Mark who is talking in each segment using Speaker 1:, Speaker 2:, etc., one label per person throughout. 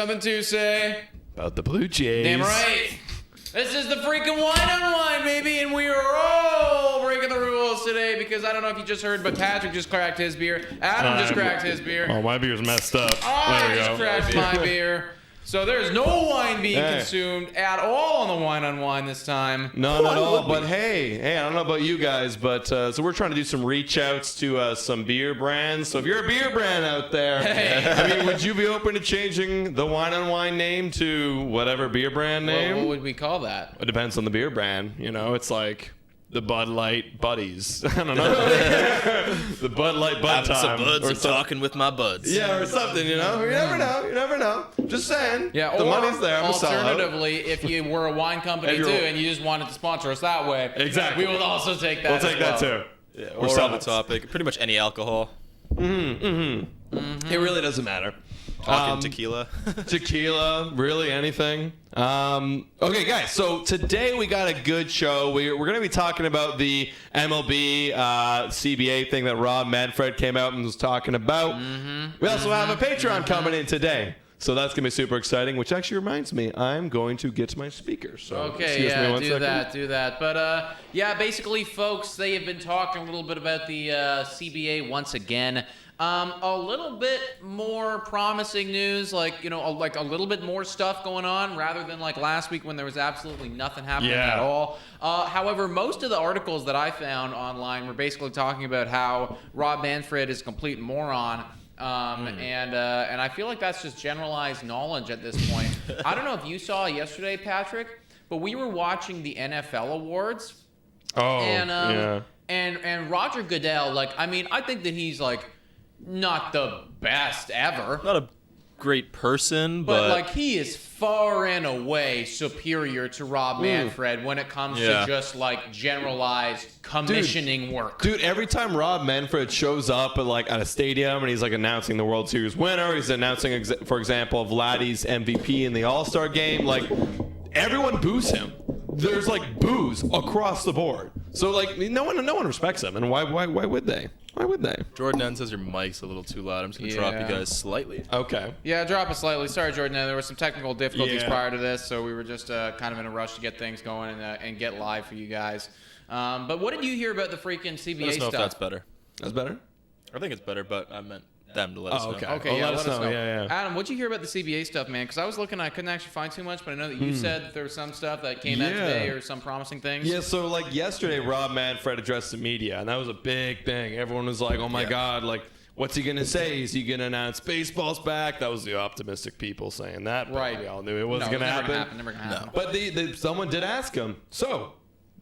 Speaker 1: something to say
Speaker 2: about the Blue Jays.
Speaker 1: Damn right. This is the freaking wine on wine, baby, and we are all breaking the rules today because I don't know if you just heard, but Patrick just cracked his beer. Adam just cracked his beer.
Speaker 2: Oh, my beer's messed up.
Speaker 1: I just cracked my beer. So there's no wine being consumed at all on the wine on wine this time.
Speaker 2: None at all. But hey, I don't know about you guys, but so we're trying to do some reach outs to some beer brands. So if you're a beer brand out there, I mean, would you be open to changing the wine on wine name to whatever beer brand name?
Speaker 1: What would we call that?
Speaker 2: It depends on the beer brand. You know, it's like the Bud Light Buddies. I don't know. The Bud Light Bud
Speaker 3: Having
Speaker 2: Time.
Speaker 3: some buds and talking with my buds.
Speaker 2: Yeah, or something, you know? You never know. You never know. Just saying.
Speaker 1: Yeah,
Speaker 2: the
Speaker 1: or
Speaker 2: money's there. I'm a sellout.
Speaker 1: alternatively, if you were a wine company too and you just wanted to sponsor us that way,
Speaker 2: exactly,
Speaker 1: we will also take that.
Speaker 2: We'll take that too.
Speaker 3: Yeah, or on the topic. Pretty much any alcohol.
Speaker 2: It really doesn't matter.
Speaker 3: Talking tequila.
Speaker 2: Tequila, really anything. Okay, guys, so today we got a good show. We're going to be talking about the MLB CBA thing that Rob Manfred came out and was talking about. We also have a Patron coming in today. So that's going to be super exciting, which actually reminds me, I'm going to get my speaker. So
Speaker 1: okay, yeah, do that. But, yeah, basically, folks, they have been talking a little bit about the CBA once again. A little bit more promising news, like, you know, like a little bit more stuff going on rather than like last week when there was absolutely nothing happening at all. However, most of the articles that I found online were basically talking about how Rob Manfred is a complete moron. And I feel like that's just generalized knowledge at this point. I don't know if you saw yesterday, Patrick, but we were watching the NFL awards.
Speaker 2: Oh,
Speaker 1: and, and Roger Goodell, like, I mean, I think that he's like not the best ever.
Speaker 3: Not a great person,
Speaker 1: but like he is far and away superior to Rob Manfred when it comes to just like generalized commissioning work.
Speaker 2: Dude, every time Rob Manfred shows up at a stadium and he's like announcing the World Series winner, he's announcing, for example, Vladdy's MVP in the All-Star game, like everyone boos him. There's like boos across the board. So like no one respects him, and why would they? Why would they?
Speaker 3: Jordan N says your mic's a little too loud. I'm just going to drop you guys slightly.
Speaker 2: Okay.
Speaker 1: Yeah, drop it slightly. Sorry, Jordan. There were some technical difficulties prior to this, so we were just kind of in a rush to get things going and get live for you guys. But what did you hear about the freaking CBA
Speaker 3: Let us know
Speaker 1: stuff?
Speaker 3: if that's better.
Speaker 2: That's better?
Speaker 3: I think it's better, but I meant them to let us know.
Speaker 1: Okay, let us know.
Speaker 2: Yeah.
Speaker 1: Adam, what'd you hear about the CBA stuff, man? Because I was looking, I couldn't actually find too much, but I know that you said that there was some stuff that came out today or some promising things.
Speaker 2: Yeah, so like yesterday, Rob Manfred addressed the media, and that was a big thing. Everyone was like, oh my God, like, what's he going to say? Is he going to announce baseball's back? That was the optimistic people saying that. But we all knew it wasn't going to happen.
Speaker 1: Never going to happen.
Speaker 2: But someone did ask him, so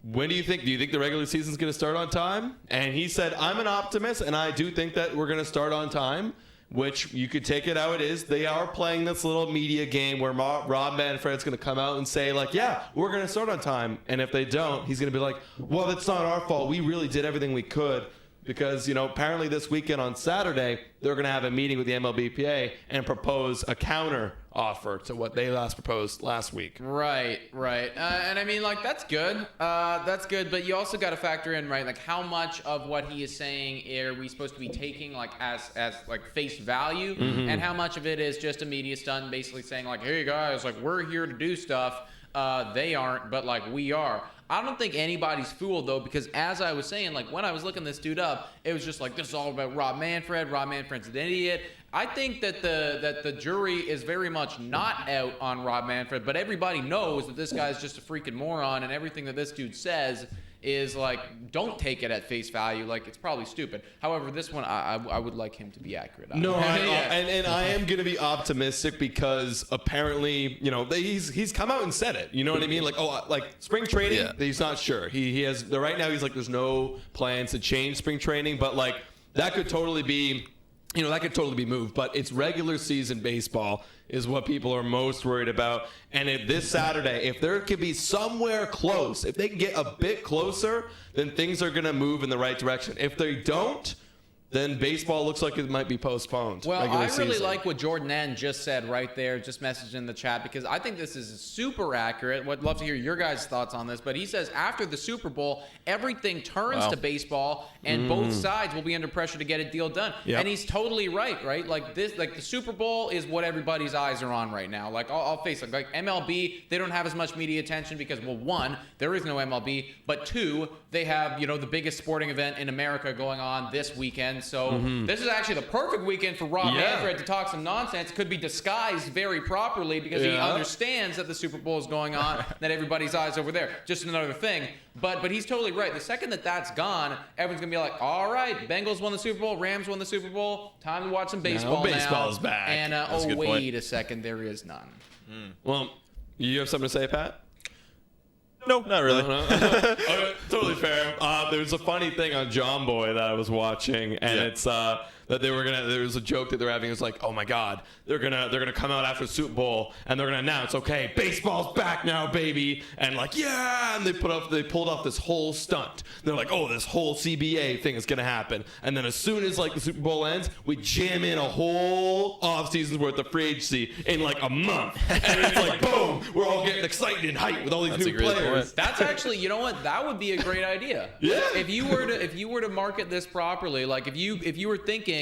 Speaker 2: when do you think the regular season's going to start on time? And he said, I'm an optimist, and I do think that we're going to start on time. Which you could take it how it is. They are playing this little media game where Rob Manfred's going to come out and say, like, yeah, we're going to start on time. And if they don't, he's going to be like, well, that's not our fault. We really did everything we could. Because, you know, apparently this weekend on Saturday, they're going to have a meeting with the MLBPA and propose a counter offer to what they last proposed last week.
Speaker 1: Right. And I mean, like, that's good. That's good. But you also got to factor in, right, like how much of what he is saying are we supposed to be taking like as like face value, and how much of it is just a media stunt, basically saying like, hey guys, like we're here to do stuff. They aren't, but like we are. I don't think anybody's fooled though, because as I was saying, like when I was looking this dude up, it was just like this is all about Rob Manfred. Rob Manfred's an idiot. I think that the jury is very much not out on Rob Manfred, but everybody knows that this guy's just a freaking moron, and everything that this dude says is like, don't take it at face value. Like, it's probably stupid. However, this one, I would like him to be accurate.
Speaker 2: And I am going to be optimistic because apparently, you know, he's come out and said it. You know what I mean? Like, like spring training, he's not sure. He has, right now, he's like, there's no plans to change spring training, but like, that could totally be, you know, that could totally be moved, but it's regular season baseball is what people are most worried about. And if this Saturday, if there could be somewhere close, if they can get a bit closer, then things are going to move in the right direction. If they don't, then baseball looks like it might be postponed.
Speaker 1: Well,
Speaker 2: regular
Speaker 1: I really
Speaker 2: season.
Speaker 1: like what Jordan N just said right there, just messaged in the chat, because I think this is super accurate. Would love to hear your guys' thoughts on this. But he says after the Super Bowl, everything turns to baseball, and both sides will be under pressure to get a deal done.
Speaker 2: Yep.
Speaker 1: And he's totally right? Like this, like the Super Bowl is what everybody's eyes are on right now. Like I'll face it, like MLB, they don't have as much media attention because, well, one, there is no MLB, but two, they have, you know, the biggest sporting event in America going on this weekend. So this is actually the perfect weekend for Rob Manfred to talk some nonsense. Could be disguised very properly because he understands that the Super Bowl is going on, that everybody's eyes over there. Just another thing. But he's totally right. The second that that's gone, everyone's going to be like, all right, Bengals won the Super Bowl, Rams won the Super Bowl, time to watch some baseball now.
Speaker 2: Baseball's back.
Speaker 1: And,
Speaker 3: That's a good
Speaker 1: wait
Speaker 3: point.
Speaker 1: a second, there is none.
Speaker 2: Well, you have something to say, Pat?
Speaker 3: No, not really.
Speaker 2: Okay, totally fair. There was a funny thing on John Boy that I was watching, and it's that they were gonna. There was a joke that they're having. It's like, oh my God, they're gonna come out after the Super Bowl and they're gonna announce, okay, baseball's back now, baby, and like, yeah, and they pulled off this whole stunt. They're like, oh, this whole CBA thing is gonna happen, and then as soon as like the Super Bowl ends, we jam in a whole off season's worth of free agency in like a month, and it's like, boom, we're all getting excited and hyped with all these new players.
Speaker 1: That's actually, you know what? That would be a great idea.
Speaker 2: Yeah.
Speaker 1: If you were to market this properly, like if you were thinking,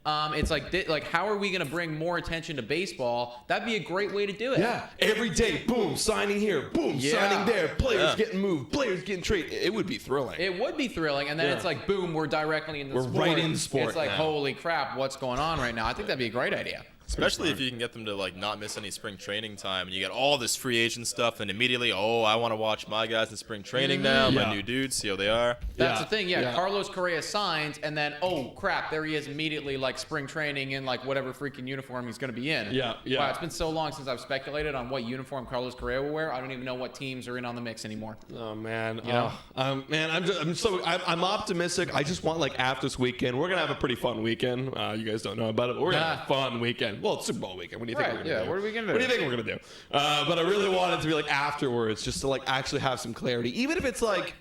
Speaker 1: it's like how are we going to bring more attention to baseball? That'd be a great way to do it.
Speaker 2: Yeah, every day, boom, signing here, boom, signing there, players getting moved, players getting traded. It would be thrilling.
Speaker 1: It would be thrilling, and then it's like, boom, we're directly in the sport.
Speaker 2: Right in the sport
Speaker 1: It's like,
Speaker 2: now.
Speaker 1: holy crap, what's going on right now? I think that'd be a great idea.
Speaker 3: Especially if you can get them to like not miss any spring training time, and you get all this free agent stuff, and immediately, oh, I want to watch my guys in spring training now, my new dudes, see how they are.
Speaker 1: That's the thing, Carlos Correa signs, and then, oh crap, there he is immediately, like spring training in like whatever freaking uniform he's going to be in.
Speaker 2: Yeah.
Speaker 1: Wow, it's been so long since I've speculated on what uniform Carlos Correa will wear. I don't even know what teams are in on the mix anymore.
Speaker 2: Oh man,
Speaker 1: You know?
Speaker 2: man, I'm optimistic. I just want like after this weekend, we're gonna have a pretty fun weekend. You guys don't know about it, but we're gonna have a fun weekend. Well, it's Super Bowl weekend. What do you think we're gonna do?
Speaker 1: What are we gonna do?
Speaker 2: What do you think we're gonna do? But I really want it to be like afterwards, just to like actually have some clarity, even if it's like,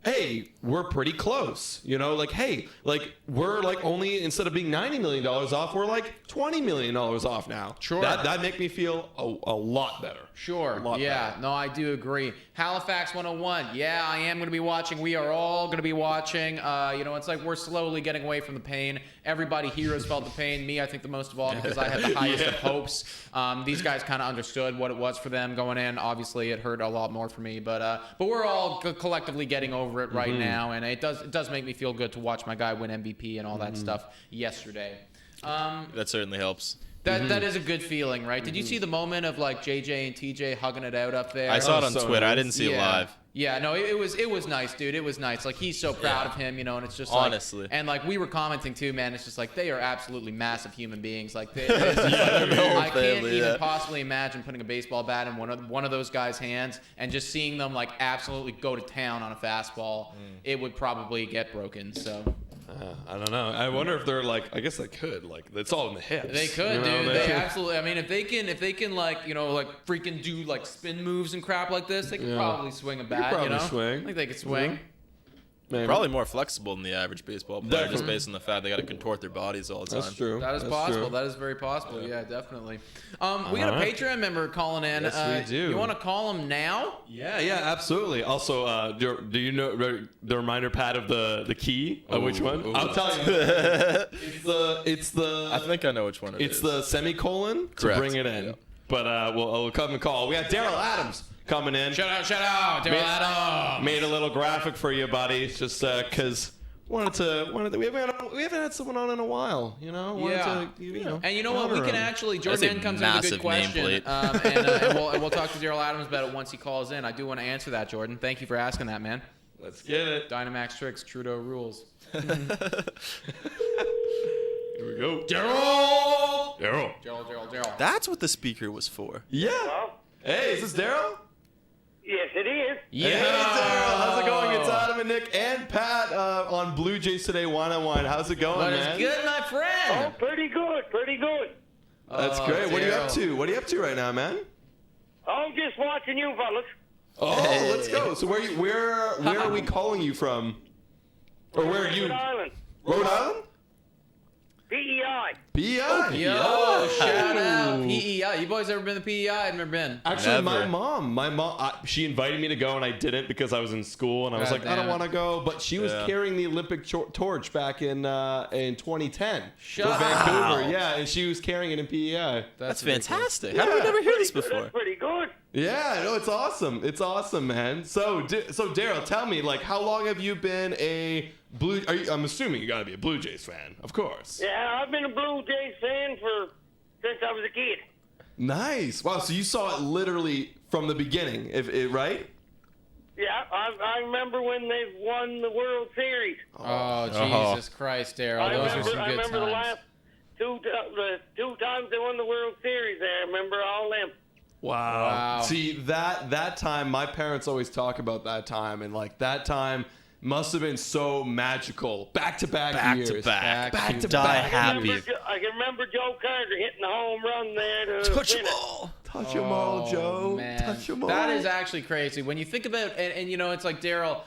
Speaker 2: hey, we're pretty close, you know, like, hey, like we're like only, instead of being $90 million off, we're like $20 million off now.
Speaker 1: Sure.
Speaker 2: That make me feel a lot better.
Speaker 1: Sure.
Speaker 2: Better.
Speaker 1: No, I do agree. Halifax 101. Yeah, I am going to be watching. We are all going to be watching. You know, it's like we're slowly getting away from the pain. Everybody here has felt the pain. Me, I think the most of all, because I had the highest of hopes. These guys kind of understood what it was for them going in. Obviously, it hurt a lot more for me, but we're all collectively getting over it right now, and it does make me feel good to watch my guy win MVP and all that stuff yesterday.
Speaker 3: That certainly helps.
Speaker 1: That is a good feeling, right? Did you see the moment of like JJ and TJ hugging it out up there?
Speaker 3: I saw it on
Speaker 2: so
Speaker 3: Twitter.
Speaker 2: nice.
Speaker 3: I didn't see it live.
Speaker 1: Yeah, no, it was nice, dude. It was nice. Like he's so proud of him, you know, and it's just like,
Speaker 3: honestly.
Speaker 1: and like we were commenting too, man. It's just like they are absolutely massive human beings. Like I can't
Speaker 3: family,
Speaker 1: even possibly imagine putting a baseball bat in one of those guys' hands and just seeing them like absolutely go to town on a fastball. It would probably get broken. So.
Speaker 2: I don't know. I wonder if they're like. I guess they could. Like, it's all in the hips.
Speaker 1: They could,
Speaker 2: you know?
Speaker 1: dude. They absolutely. I mean, if they can, like, you know, like freaking do like spin moves and crap like this, they could probably swing a bat.
Speaker 2: probably
Speaker 1: you know,
Speaker 2: swing.
Speaker 1: I think they could swing.
Speaker 2: Maybe.
Speaker 3: Probably more flexible than the average baseball player, just based on the fact they got to contort their bodies all the time.
Speaker 2: That's true.
Speaker 1: That is
Speaker 2: That's
Speaker 1: possible.
Speaker 2: true.
Speaker 1: That is very possible. Yeah, definitely. We got a Patreon member calling in.
Speaker 2: Yes, we do.
Speaker 1: You want to call him now?
Speaker 2: Yeah, absolutely. Also, do you know the reminder pad of the key? Which one?
Speaker 3: Ooh.
Speaker 2: I'll tell you. It's the.
Speaker 3: I think I know which one it is.
Speaker 2: It's the semicolon to
Speaker 3: Correct.
Speaker 2: bring it in.
Speaker 3: Yep.
Speaker 2: But we'll come and call. We got Daryl Adams coming in.
Speaker 1: Shout out, Daryl Adams.
Speaker 2: Made a little graphic for you, buddy. Just because we haven't had someone on in a while, you know.
Speaker 1: And you know what? We can actually. Jordan
Speaker 3: That's a
Speaker 1: comes in with a good
Speaker 3: massive
Speaker 1: question,
Speaker 3: nameplate.
Speaker 1: and we'll talk to Daryl Adams about it once he calls in. I do want to answer that, Jordan. Thank you for asking that, man.
Speaker 2: Let's get it.
Speaker 1: Dynamax tricks, Trudeau rules.
Speaker 2: Here we go.
Speaker 1: Daryl.
Speaker 3: That's what the speaker was for.
Speaker 2: Yeah.
Speaker 4: Hello?
Speaker 2: Hey, is this Daryl?
Speaker 4: Yes, it is.
Speaker 1: Yeah.
Speaker 2: Hey, Daryl. How's it going? It's Adam and Nick and Pat on Blue Jays Today Wine on Wine. How's it going,
Speaker 1: What
Speaker 2: man?
Speaker 1: is good, my
Speaker 4: Oh,
Speaker 1: friend?
Speaker 4: pretty good.
Speaker 2: That's
Speaker 1: Oh,
Speaker 2: great. What are you up
Speaker 1: Daryl.
Speaker 2: to? What are you up to right now, man?
Speaker 4: I'm just watching you fellas.
Speaker 2: Oh, let's go. So where are we calling you from? Or where are you?
Speaker 4: Rhode Island.
Speaker 2: Rhode Island?
Speaker 4: PEI.
Speaker 2: PEI.
Speaker 1: Yo, shout out PEI. You boys ever been to PEI? I've never been.
Speaker 2: Actually,
Speaker 3: Never.
Speaker 2: my mom, she invited me to go, and I didn't because I was in school, and I was
Speaker 1: God
Speaker 2: like, I don't
Speaker 1: damn it.
Speaker 2: want to go. But she was
Speaker 3: Yeah.
Speaker 2: carrying the Olympic torch back in 2010
Speaker 1: Shut
Speaker 2: for
Speaker 1: up.
Speaker 2: Vancouver. Yeah, and she was carrying it in PEI.
Speaker 3: That's
Speaker 1: ridiculous.
Speaker 3: fantastic. How did we never hear this before?
Speaker 4: That's pretty good.
Speaker 2: Yeah, no, it's awesome. It's awesome, man. So Daryl, tell me, like, how long have you been a I'm assuming you got to be a Blue Jays fan, of course.
Speaker 4: Yeah, I've been a Blue Jays fan since I was a kid.
Speaker 2: Nice. Wow. So you saw it literally from the beginning, right?
Speaker 4: Yeah, I remember when they won the World Series.
Speaker 1: Oh,
Speaker 3: Oh.
Speaker 1: Jesus Christ, Daryl.
Speaker 4: I
Speaker 1: Those are
Speaker 4: remember,
Speaker 1: some
Speaker 4: I
Speaker 1: good
Speaker 4: remember the
Speaker 1: times.
Speaker 4: last two times they won the World Series. I remember all them.
Speaker 1: Wow.
Speaker 2: See, that time, my parents always talk about that time, and like that time must have been so magical. Back to back years.
Speaker 3: Back
Speaker 2: to
Speaker 3: Die
Speaker 2: back.
Speaker 3: happy.
Speaker 4: I can remember Joe Carter hitting the home run there to
Speaker 3: Touch
Speaker 4: win
Speaker 3: them
Speaker 4: it.
Speaker 3: all.
Speaker 2: Touch 'em all, Joe.
Speaker 1: Man.
Speaker 2: Touch 'em all.
Speaker 1: That is actually crazy. When you think about and you know, it's like Daryl,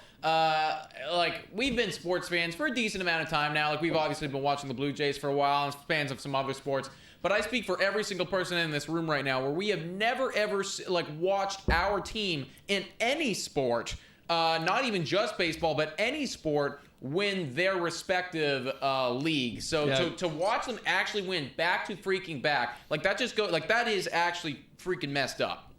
Speaker 1: like we've been sports fans for a decent amount of time now. Like we've obviously been watching the Blue Jays for a while and fans of some other sports. But I speak for every single person in this room right now where we have never ever like watched our team in any sport, not even just baseball, but any sport win their respective league. So
Speaker 2: Yeah.
Speaker 1: to watch them actually win back to freaking back, like that just go like that is actually freaking messed up.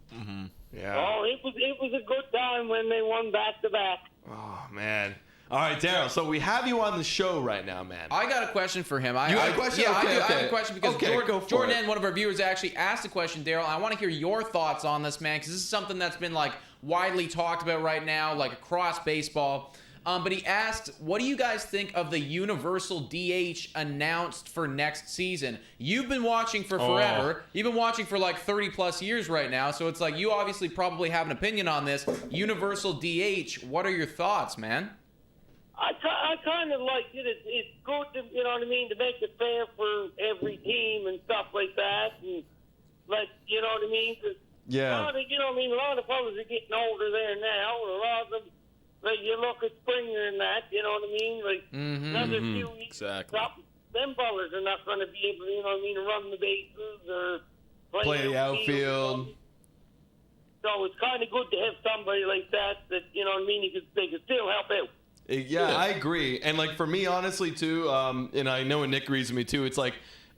Speaker 2: Yeah.
Speaker 4: Oh, it was a good time when they won back to back.
Speaker 2: Oh man. All right, Daryl. So we have you on the show right now, man.
Speaker 1: I got a question for him.
Speaker 2: You got a question?
Speaker 1: Yeah,
Speaker 2: Okay,
Speaker 1: I do. I have
Speaker 2: okay.
Speaker 1: a question because
Speaker 2: Okay, go for
Speaker 1: Jordan,
Speaker 2: it.
Speaker 1: one of our viewers, actually asked a question, Daryl. I want to hear your thoughts on this, man, because this is something that's been like widely talked about right now, like across baseball. But he asked, what do you guys think of the universal DH announced for next season? You've been watching for forever. You've been watching for like 30 plus years right now. So it's like you obviously probably have an opinion on this. Universal DH, what are your thoughts, man?
Speaker 4: I kind of like it. It's good to, you know what I mean, to make it fair for every team and stuff like that. And, like, you know what I mean? 'Cause
Speaker 2: Yeah.
Speaker 4: a lot of, you know what I mean? A lot of fellas are getting older there now. A lot of them, like, you look at Springer and that, you know what I mean? Like, another few weeks,
Speaker 3: Exactly.
Speaker 4: them fellas are not going to be able to, you know what I mean, to run the bases or
Speaker 2: Play the outfield.
Speaker 4: So it's kind of good to have somebody like that, you know what I mean, they can still help out.
Speaker 2: Yeah, I agree. And like for me, honestly, too, and I know Nick agrees with me too. It's like,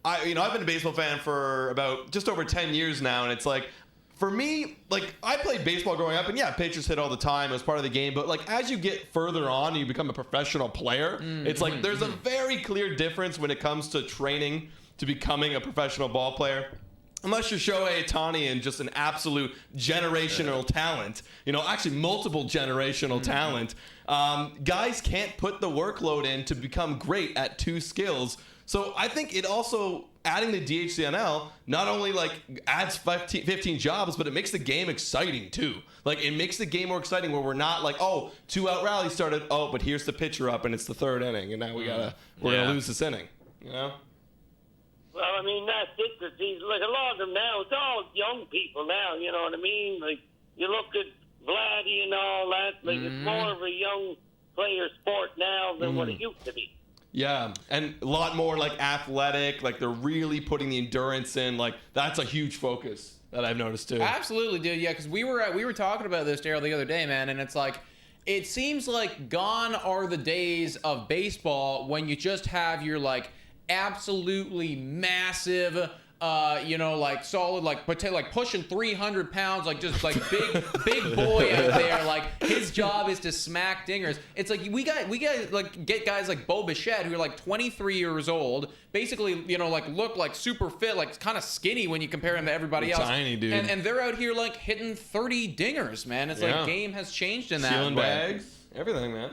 Speaker 2: I've been a baseball fan for about just over 10 years now, and it's like, for me, like I played baseball growing up, and yeah, pitchers hit all the time as part of the game. But like as you get further on, and you become a professional player. It's like there's a very clear difference when it comes to training to becoming a professional ball player. Unless you're Shohei Ohtani and just an absolute generational talent, actually multiple generational talent, guys can't put the workload in to become great at two skills. So I think it also, adding the DHCNL, not only like adds 15 jobs, but it makes the game exciting too. Like it makes the game more exciting where we're not like, 2-out rally started, but here's the pitcher up and it's the third inning and now we're gonna lose this inning,
Speaker 4: Well, I mean, that's it. 'Cause like a lot of them now, it's all young people now. You know what I mean? Like you look at Vladdy and all that. Like it's more of a young player sport now than what it used to be.
Speaker 2: Yeah, and a lot more like athletic. Like they're really putting the endurance in. Like that's a huge focus that I've noticed too.
Speaker 1: Absolutely, dude. Yeah, because we were talking about this, Daryl, the other day, man, and it's like, it seems like gone are the days of baseball when you just have your like absolutely massive, like solid, like pushing 300 pounds, like just like big boy out there. Like his job is to smack dingers. It's like we got like get guys like Bo Bichette who are like 23 years old, basically, like look like super fit, like kind of skinny when you compare him to everybody else.
Speaker 2: Tiny dude.
Speaker 1: And they're out here like hitting 30 dingers, man. It's like game has changed in that
Speaker 2: Sealing
Speaker 1: way.
Speaker 2: bags, everything, man.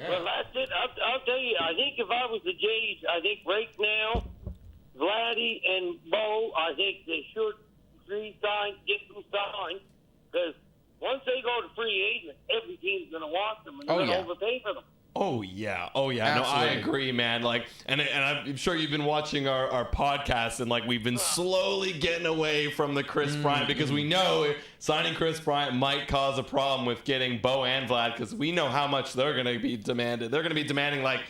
Speaker 4: Well, that's it. I'll tell you. I think if I was the Jays, I think right now, Vladdy and Bo, I think they should get them signed, because once they go to free agent, every team's going to want them and they're going to overpay for them.
Speaker 2: Oh yeah. No, I
Speaker 1: Absolutely.
Speaker 2: agree, man. Like, and I'm sure you've been watching our podcast, and like we've been slowly getting away from the Chris Bryant because we know signing Chris Bryant might cause a problem with getting Bo and Vlad, because we know how much they're going to be demanded. They're going to be demanding like,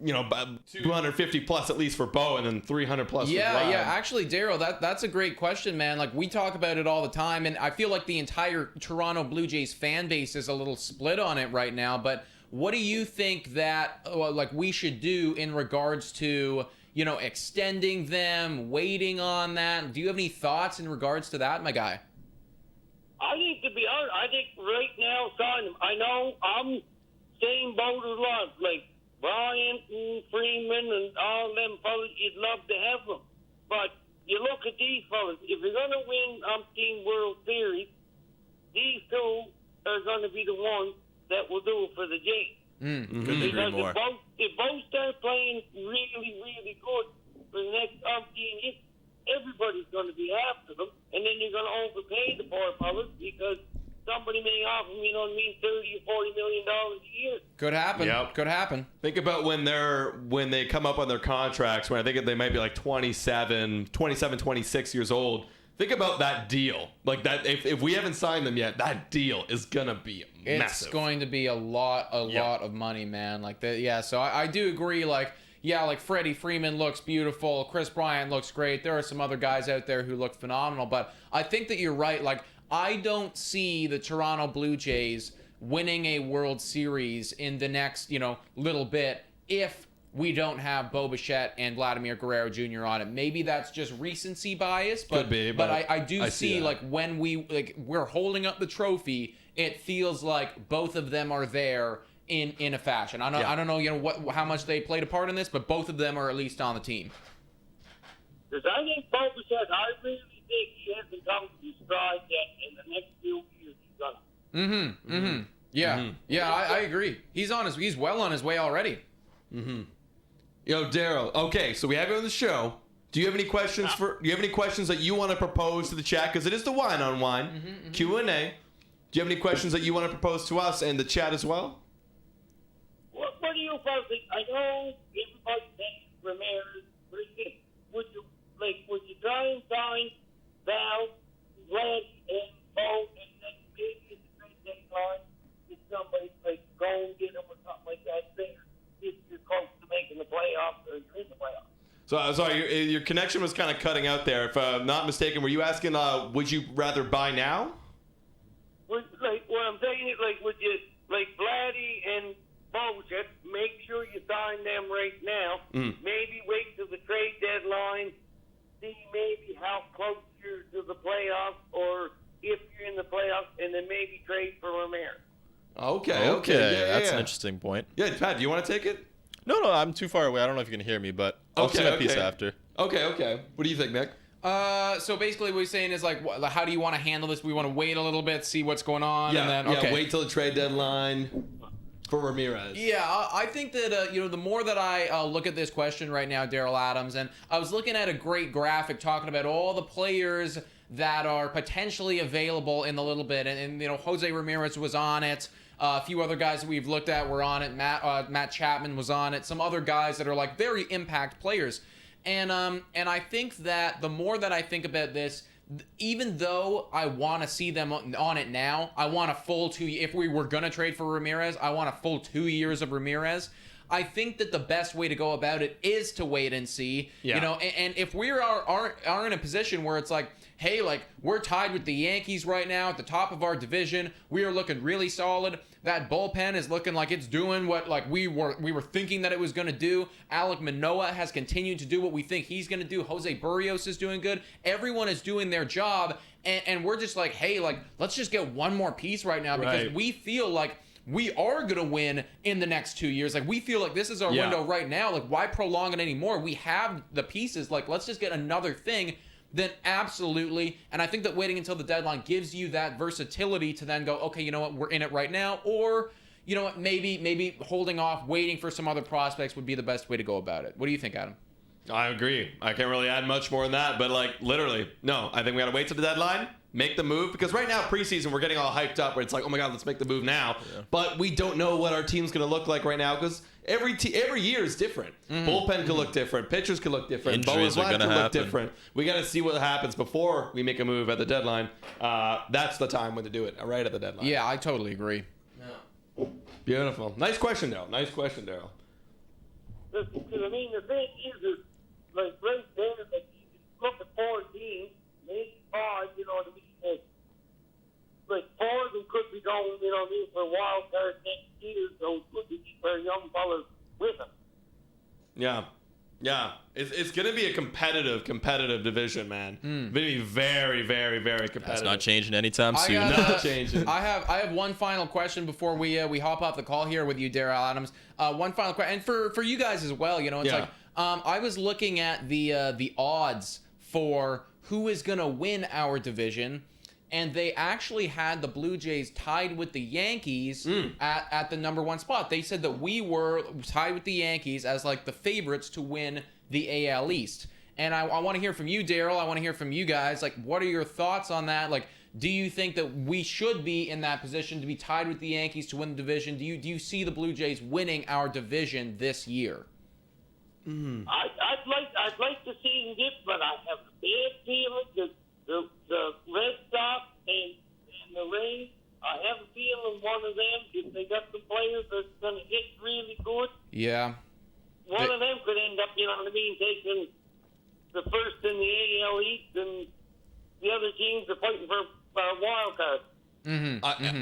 Speaker 2: 250 plus at least for Bo, and then 300 plus for
Speaker 1: Yeah,
Speaker 2: Vlad.
Speaker 1: yeah. Actually, Daryl, that's a great question, man. Like, we talk about it all the time, and I feel like the entire Toronto Blue Jays fan base is a little split on it right now. But what do you think that we should do in regards to extending them, waiting on that? Do you have any thoughts in regards to that, my guy?
Speaker 4: I think, to be honest, I think right now, sign them. I know I'm same boat as love, like Bryant and Freeman and all them fellas. You'd love to have them, but you look at these fellas. If you're gonna win umpteen World Series, these two are gonna be the ones that will do it for the Jays.
Speaker 3: Couldn't agree more.
Speaker 4: If both start playing really, really good for the next umpteen years, everybody's going to be after them, and then you're going to overpay the poor fellas because somebody may offer them, you know what I mean, $30 or $40 million a year.
Speaker 1: Could happen.
Speaker 2: Yep.
Speaker 1: Could happen.
Speaker 2: Think about when they come up on their contracts, when I think they might be like 27, 26 years old. Think about that deal. Like that, if we haven't signed them yet, that deal is gonna be massive.
Speaker 1: It's going to be a lot of money, man. Like that, yeah. So I do agree. Like, yeah, like Freddie Freeman looks beautiful. Chris Bryant looks great. There are some other guys out there who look phenomenal. But I think that you're right. Like, I don't see the Toronto Blue Jays winning a World Series in the next, little bit if we don't have Bo Bichette and Vladimir Guerrero Jr. on it. Maybe that's just recency bias, but
Speaker 2: Could be,
Speaker 1: but
Speaker 2: but
Speaker 1: I do
Speaker 2: I
Speaker 1: see
Speaker 2: see that.
Speaker 1: like when we're holding up the trophy, it feels like both of them are there in a fashion. I don't know how much they played a part in this, but both of them are at least on the team.
Speaker 4: Because I think Bo Bichette, I really think he hasn't come to his stride yet. In the next few years, he's gonna.
Speaker 1: Yeah, I agree. He's well on his way already.
Speaker 2: Daryl. Okay, so we have you on the show. Do you have any questions that you want to propose to the chat? Because it is the Wine on Wine Q&A. Do you have any questions that you want to propose to us and the chat as well?
Speaker 4: What do you folks think? I know everybody thinks Ramirez pretty good. Would you try and sign Val, Vlad, and Bo, and then maybe at the trade deadline, if somebody go and get him or something like that there, if you're close to making the playoffs or you're in the playoffs?
Speaker 2: So, sorry, your connection was kind of cutting out there. If I'm not mistaken, were you asking, would you rather buy now?
Speaker 4: What I'm saying is, would you, Vladdy and Bojack, make sure you sign them right now. Maybe wait till the trade deadline, see maybe how close you're to the playoffs, or if you're in the playoffs, and then maybe trade for Ramirez.
Speaker 2: Okay.
Speaker 3: Yeah, that's an interesting point.
Speaker 2: Yeah, Pat, do you want to take it?
Speaker 3: No, I'm too far away. I don't know if you can hear me, but I'll say my piece after.
Speaker 2: Okay. What do you think, Nick?
Speaker 1: So basically what we're saying is how do you want to handle this? We want to wait a little bit, see what's going on, and then
Speaker 2: wait till the trade deadline for Ramirez.
Speaker 1: Yeah, I think that the more that I look at this question right now, Daryl Adams, and I was looking at a great graphic talking about all the players that are potentially available in a little bit, and Jose Ramirez was on it. A few other guys that we've looked at were on it. Matt Chapman was on it. Some other guys that are very impact players. And I think that the more that I think about this, even though I want to see them on it now, I want a full 2 years. If we were going to trade for Ramirez, I want a full 2 years of Ramirez. I think that the best way to go about it is to wait and see.
Speaker 2: Yeah.
Speaker 1: And if we are in a position where it's hey, we're tied with the Yankees right now at the top of our division. We are looking really solid. That bullpen is looking like it's doing what we were thinking that it was going to do. Alek Manoah has continued to do what we think he's going to do. Jose Barrios is doing good. Everyone is doing their job, and we're just hey, let's just get one more piece right now because we feel like we are going to win in the next 2 years. We feel like this is our window right now. Why prolong it anymore? We have the pieces. Let's just get another thing. Then absolutely. And I think that waiting until the deadline gives you that versatility to then go, okay, you know what, we're in it right now. Or, you know what, maybe holding off, waiting for some other prospects would be the best way to go about it. What do you think, Adam?
Speaker 2: I agree. I can't really add much more than that, but literally, no. I think we got to wait till the deadline, make the move, because right now, preseason, we're getting all hyped up where it's oh my God, let's make the move now. Yeah. But we don't know what our team's going to look like right now because every year is different. Bullpen could look different. Pitchers could look different.
Speaker 3: Injuries are going to happen.
Speaker 2: Look different. We got to see what happens before we make a move at the deadline. That's the time when to do it, right at the deadline.
Speaker 1: Yeah, I totally agree.
Speaker 2: Yeah. Beautiful. Nice question, Daryl.
Speaker 4: Because, I mean, the thing is like right there, like you can look at 4 teams, maybe 5, you know what I mean? Like 4 of them could be going, you know what I mean, for a wild card next year, so it could be for young fellas with them.
Speaker 2: Yeah. Yeah, it's going to be a competitive division, man. Going to be very, very, very competitive.
Speaker 3: That's not changing anytime soon.
Speaker 2: Not changing.
Speaker 1: I have one final question before we hop off the call here with you, Daryl Adams. One final question, and for you guys as well. You know, it's like I was looking at the odds for who is going to win our division. And they actually had the Blue Jays tied with the Yankees at the number 1 spot. They said that we were tied with the Yankees as like the favorites to win the AL East. And I want to hear from you, Daryl. I want to hear from you guys. Like, what are your thoughts on that? Like, do you think that we should be in that position to be tied with the Yankees to win the division? Do you see the Blue Jays winning our division this year?
Speaker 4: I'd like to see them get, but I have a bad feeling that the Red Sox and the Rays, I have a feeling one of them, if they got some players that's going to hit really good, one of them could end up, you know what I mean, taking the first in the AL East, and the other teams are fighting for a wild card.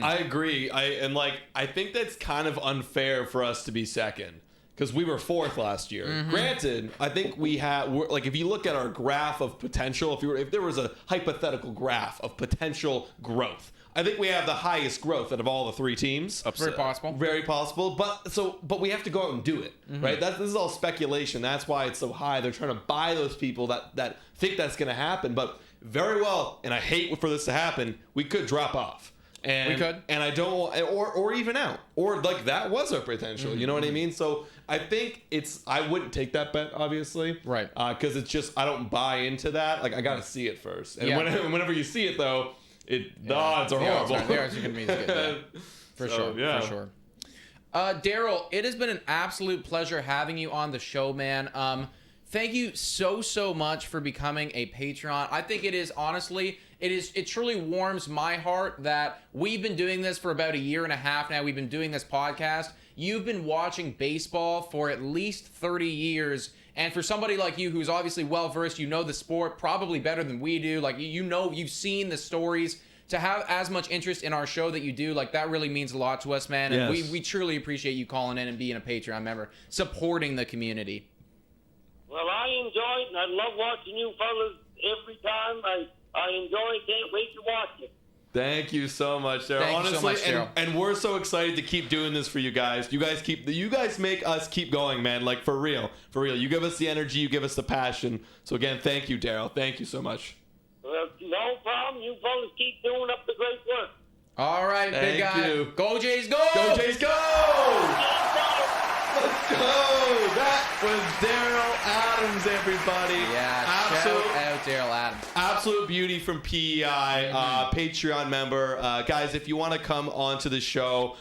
Speaker 2: I agree. I think that's kind of unfair for us to be second. Because we were 4th last year. Granted, I think if you look at our graph of potential, if there was a hypothetical graph of potential growth, I think we have the highest growth out of all the 3 teams.
Speaker 1: Very possible.
Speaker 2: Very possible. But we have to go out and do it, right? This is all speculation. That's why it's so high. They're trying to buy those people that think that's going to happen. But very well, and I hate for this to happen, we could drop off. And,
Speaker 1: we could.
Speaker 2: And I don't, or even out. Or like that was our potential. You know what I mean? So I think I wouldn't take that bet, obviously.
Speaker 1: Right.
Speaker 2: Because it's just, I don't buy into that. Like, I got to see it first. And whenever you see it, though, the odds are horrible.
Speaker 1: The odds are going to be as good. For sure. Daryl, it has been an absolute pleasure having you on the show, man. Thank you so much for becoming a Patreon. I think it is, honestly, it truly warms my heart that we've been doing this for about 1.5 years now. We've been doing this podcast. You've been watching baseball for at least 30 years. And for somebody like you who's obviously well-versed, you know the sport probably better than we do. Like, you know, you've seen the stories. To have as much interest in our show that you do, like, that really means a lot to us, man. And we truly appreciate you calling in and being a Patreon member, supporting the community.
Speaker 4: Well, I enjoy it, and I love watching you fellas every time. I enjoy it. Can't wait to watch it.
Speaker 2: Thank you so much, Daryl.
Speaker 1: Thank
Speaker 2: Honestly,
Speaker 1: you so much, Daryl.
Speaker 2: And we're so excited to keep doing this for you guys. You guys make us keep going, man. Like, for real. You give us the energy. You give us the passion. So again, thank you, Daryl. Thank you so much.
Speaker 4: Well, no problem. You fellas keep doing up the great work.
Speaker 1: All right,
Speaker 2: Thank
Speaker 1: big guy.
Speaker 2: you.
Speaker 1: Go Jays, go!
Speaker 2: Go Jays, go! Let's go! That was Daryl Adams, everybody.
Speaker 1: Yeah, shout out Daryl Adams.
Speaker 2: Absolute beauty from PEI, Patreon member. Guys, if you want to come onto the show,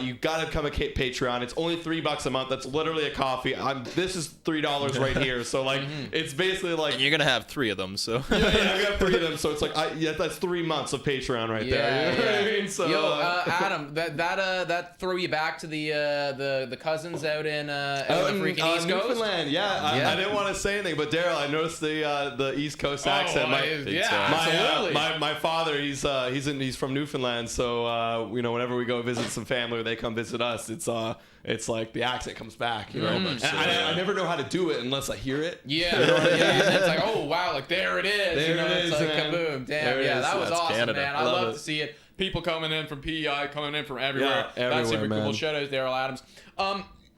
Speaker 2: you got to become a Patreon. It's only $3 a month. That's literally a coffee. This is $3 right here. So, like, it's basically like...
Speaker 3: And you're going to have 3 of them, so...
Speaker 2: yeah, we got 3 of them. So it's like, that's 3 months of Patreon right there. You know what I mean? So,
Speaker 1: yo, Adam, that throw you back to the cousins out in the freaking East Coast?
Speaker 2: Newfoundland, I didn't want to say anything, but Daryl, I noticed the East Coast accent.
Speaker 1: Absolutely.
Speaker 2: My father, he's from Newfoundland, so whenever we go visit some family or they come visit us, it's like the accent comes back. You know, I never know how to do it unless I hear it.
Speaker 1: Yeah, it's like, oh wow, like there it is.
Speaker 2: There it is,
Speaker 1: it's like
Speaker 2: man.
Speaker 1: kaboom, damn, that was
Speaker 3: That's
Speaker 1: awesome,
Speaker 3: Canada.
Speaker 1: man. I love to see it. People coming in from PEI, coming in from everywhere. That's super cool. Shout out to Daryl Adams.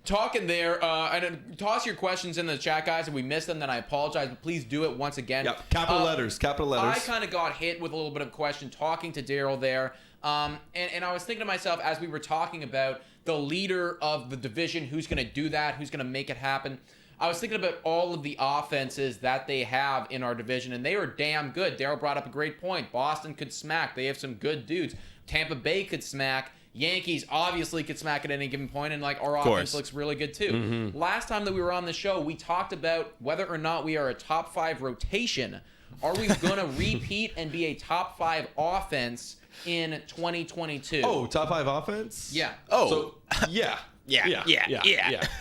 Speaker 1: Talking there, and toss your questions in the chat, guys. If we missed them, then I apologize, but please do it once again.
Speaker 2: Yep. Capital letters.
Speaker 1: I kind of got hit with a little bit of question talking to Daryl there. And I was thinking to myself as we were talking about the leader of the division, who's going to do that, who's going to make it happen. I was thinking about all of the offenses that they have in our division, and they are damn good. Daryl brought up a great point. Boston could smack. They have some good dudes. Tampa Bay could smack. Yankees obviously could smack at any given point, and like our offense looks really good too. Last time that we were on the show, we talked about whether or not we are a top 5 rotation. Are we going to repeat and be a top 5 offense in 2022?
Speaker 2: Oh, top 5 offense?
Speaker 1: Yeah.
Speaker 3: Oh.
Speaker 2: So, yeah.
Speaker 3: Yeah.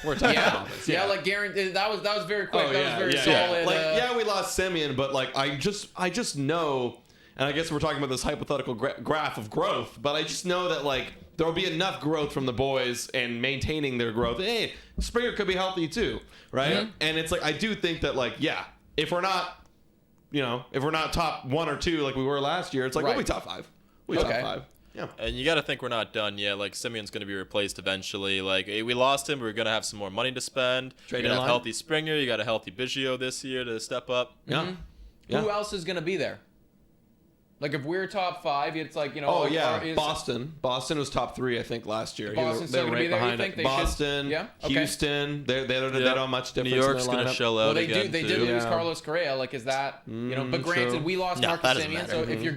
Speaker 2: We're talking
Speaker 1: Yeah,
Speaker 2: offense.
Speaker 1: yeah, like guaranteed. That was very quick.
Speaker 2: Oh,
Speaker 1: That was very
Speaker 2: yeah.
Speaker 1: solid.
Speaker 2: Like, we lost Simeon, but like I just know, and I guess we're talking about this hypothetical graph of growth, but I just know that like there will be enough growth from the boys and maintaining their growth. Hey, Springer could be healthy too, right?
Speaker 1: Mm-hmm.
Speaker 2: And it's like I do think that like if we're not, if we're not top 1 or 2 like we were last year, it's like we'll be top 5. We'll be top 5. Yeah.
Speaker 3: And you got to think we're not done yet. Like, Simeon's going to be replaced eventually. Like, we lost him. We're going to have some more money to spend.
Speaker 2: Trade
Speaker 3: you got a
Speaker 2: deadline.
Speaker 3: healthy Springer. You got a healthy Biggio this year to step up.
Speaker 2: Yeah. Yeah.
Speaker 1: Who else is going to be there? Like, if we're top 5, it's like,
Speaker 2: Oh
Speaker 1: like,
Speaker 2: yeah, Boston. Boston was top 3, I think, last year.
Speaker 1: Boston's
Speaker 2: They
Speaker 1: still
Speaker 2: were
Speaker 1: gonna be
Speaker 2: right
Speaker 1: there, you
Speaker 2: behind
Speaker 1: think?
Speaker 2: it.
Speaker 1: They should-
Speaker 2: Boston,
Speaker 1: yeah? Okay.
Speaker 2: Houston. They don't much difference.
Speaker 3: New York's
Speaker 2: in their
Speaker 3: going to
Speaker 2: lineup.
Speaker 3: shell out
Speaker 1: Well, they
Speaker 3: again.
Speaker 1: did
Speaker 3: too.
Speaker 1: lose
Speaker 2: Yeah.
Speaker 1: Carlos Correa. Like, is that But granted,
Speaker 2: true.
Speaker 1: we lost
Speaker 3: No,
Speaker 1: Marcus
Speaker 3: that doesn't
Speaker 1: Semien.
Speaker 3: matter.
Speaker 1: So if you're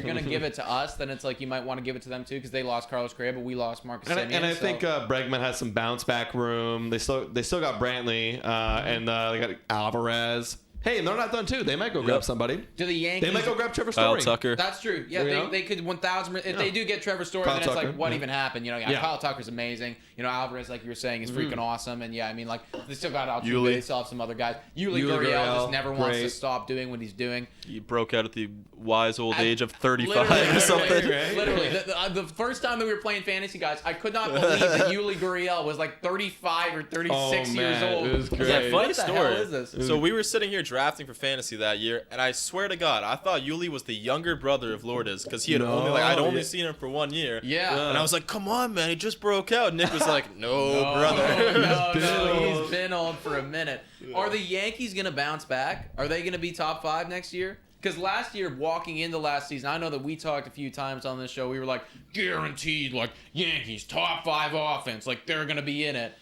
Speaker 1: gonna give it to us, then it's like you might want to give it to them too because they lost Carlos Correa, but we lost Marcus Semien.
Speaker 2: And I
Speaker 1: so-
Speaker 2: think Bregman has some bounce back room. They still got Brantley and they got Alvarez. Hey, and they're not done too. They might go grab somebody.
Speaker 1: do the Yankees?
Speaker 2: They might go grab Trevor
Speaker 3: Kyle
Speaker 2: Story.
Speaker 3: Tucker.
Speaker 1: That's true. Yeah,
Speaker 2: You know?
Speaker 1: they could 1,000. If they do get Trevor Story,
Speaker 2: Kyle
Speaker 1: then it's
Speaker 2: Tucker,
Speaker 1: like, what
Speaker 2: yeah.
Speaker 1: even happened?
Speaker 2: Yeah.
Speaker 1: Kyle Tucker's amazing. Alvarez, like you were saying, is freaking awesome. And yeah, I mean, like they still got Altuve.
Speaker 3: Yuli.
Speaker 1: They still have some other guys. Yuli
Speaker 2: Gurriel,
Speaker 1: Gurriel just never wants to
Speaker 2: great.
Speaker 1: stop doing what he's doing.
Speaker 3: He broke out at the wise old age of 35
Speaker 1: Literally,
Speaker 3: or something.
Speaker 1: Literally, the first time that we were playing fantasy, guys, I could not believe that Yuli Gurriel was like 35 or 36 years
Speaker 2: man,
Speaker 1: old.
Speaker 2: it was
Speaker 1: I
Speaker 2: great.
Speaker 1: like,
Speaker 3: Funny
Speaker 1: what the
Speaker 3: story.
Speaker 1: hell is this?
Speaker 3: So we were sitting here drafting for fantasy that year, and I swear to God, I thought Yuli was the younger brother of Lourdes because he had I'd only seen him for 1 year.
Speaker 1: Yeah.
Speaker 3: And I was like, come on, man, he just broke out. Nick was like, no, brother.
Speaker 1: He's been old for a minute. Are the Yankees gonna bounce back? Are they gonna be top 5 next year? Because last year, walking into last season, I know that we talked a few times on this show. We were like, guaranteed, like Yankees top 5 offense, like they're gonna be in it.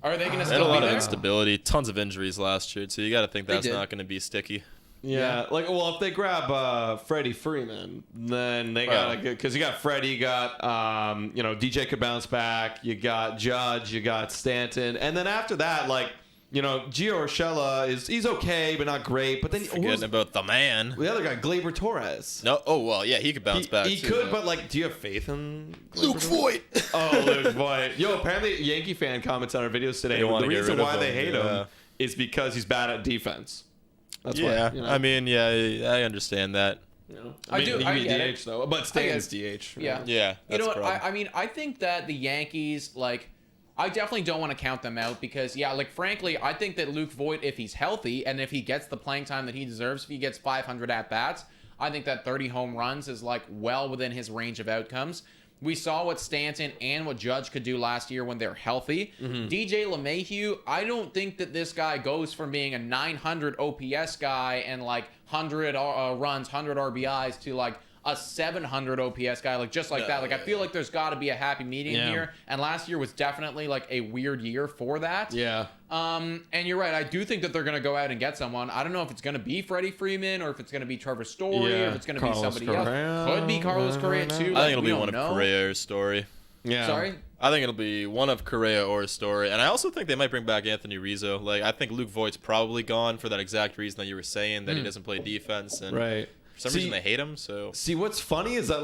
Speaker 1: Are they gonna
Speaker 3: They had a
Speaker 1: still be
Speaker 3: lot of
Speaker 1: there?
Speaker 3: instability, tons of injuries last year, so you got to think that's
Speaker 1: did.
Speaker 3: not going to be sticky.
Speaker 2: Yeah, if they grab Freddie Freeman, then they got a good because you got Freddie, you got DJ could bounce back, you got Judge, you got Stanton, and then after that, Gio Urshela he's okay but not great. But then
Speaker 3: Forgetting about the man.
Speaker 2: the other guy, Gleyber Torres.
Speaker 3: No, yeah, he could bounce back.
Speaker 2: He
Speaker 3: too,
Speaker 2: could,
Speaker 3: though.
Speaker 2: but do you have faith in
Speaker 3: Luke Voigt.
Speaker 2: Oh, Luke Voigt. Yo, apparently a Yankee fan comments on our videos today.
Speaker 3: They wanna
Speaker 2: The
Speaker 3: get
Speaker 2: reason
Speaker 3: rid of
Speaker 2: why they
Speaker 3: him,
Speaker 2: hate
Speaker 3: yeah.
Speaker 2: him is because he's bad at defense. That's
Speaker 3: Yeah,
Speaker 2: why.
Speaker 3: I mean, yeah, I understand that.
Speaker 1: I do.
Speaker 2: He
Speaker 1: I
Speaker 2: can be
Speaker 1: get
Speaker 2: DH
Speaker 1: it.
Speaker 2: though, but Stanton's DH. right?
Speaker 1: Yeah.
Speaker 3: Yeah,
Speaker 1: You
Speaker 3: that's
Speaker 1: know
Speaker 3: the
Speaker 1: what?
Speaker 3: problem.
Speaker 1: I mean, I think that the Yankees, I definitely don't want to count them out because, frankly, I think that Luke Voigt, if he's healthy and if he gets the playing time that he deserves, if he gets 500 at-bats, I think that 30 home runs is, well within his range of outcomes. We saw what Stanton and what Judge could do last year when they're healthy. DJ LeMahieu, I don't think that this guy goes from being a 900 OPS guy and 100 runs, 100 RBIs to a 700 OPS guy, just like that. I feel like there's got to be a happy medium here. And last year was definitely a weird year for that.
Speaker 2: Yeah.
Speaker 1: And you're right. I do think that they're going to go out and get someone. I don't know if it's going to be Freddie Freeman or if it's going to be Trevor Story or if it's going to be
Speaker 2: Carlos
Speaker 1: somebody
Speaker 2: Correa.
Speaker 1: else. Could be Carlos Correa too.
Speaker 3: I think it'll
Speaker 1: we
Speaker 3: be
Speaker 1: don't
Speaker 3: one
Speaker 1: know.
Speaker 3: of Correa or Story.
Speaker 2: Yeah.
Speaker 1: Sorry?
Speaker 3: I think it'll be one of Correa or Story. And I also think they might bring back Anthony Rizzo. I think Luke Voigt's probably gone for that exact reason that you were saying, that he doesn't play defense. And
Speaker 2: Right.
Speaker 3: for some reason, they hate him. So
Speaker 2: See, what's funny is that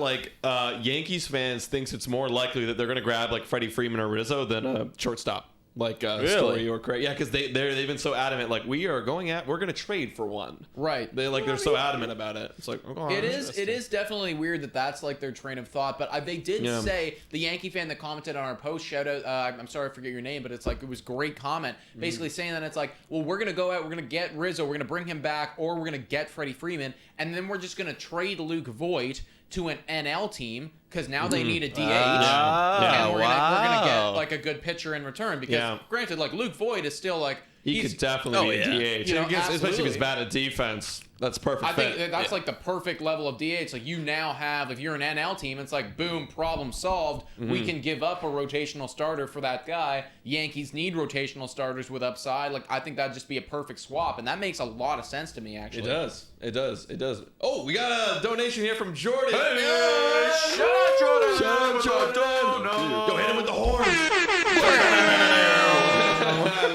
Speaker 2: Yankees fans thinks it's more likely that they're going to grab Freddie Freeman or Rizzo than a shortstop Story or Correa. Yeah, because they've been so adamant. we're going to trade for one.
Speaker 1: Right.
Speaker 2: They're so adamant about it. It's
Speaker 1: It is definitely weird that that's their train of thought, but they did say, the Yankee fan that commented on our post, shout out, I'm sorry I forget your name, but it's it was a great comment, basically saying that it's well, we're going to go out, we're going to get Rizzo, we're going to bring him back, or we're going to get Freddie Freeman, and then we're just going to trade Luke Voigt to an NL team because now they need a DH, and we're gonna get a good pitcher in return. Because granted, Luke Voigt is still
Speaker 2: he could definitely be a DH, especially if
Speaker 1: absolutely.
Speaker 2: he's bad at defense. That's perfect.
Speaker 1: I think that's the perfect level of DH. You now have, if you're an NL team, it's boom, problem solved. We can give up a rotational starter for that guy. Yankees need rotational starters with upside. I think that'd just be a perfect swap, and that makes a lot of sense to me, actually.
Speaker 2: It does. Oh, we got a donation here from Jordan.
Speaker 1: Hey, shout out Jordan.
Speaker 2: Shout out Jordan. Yo, hit him with the horn.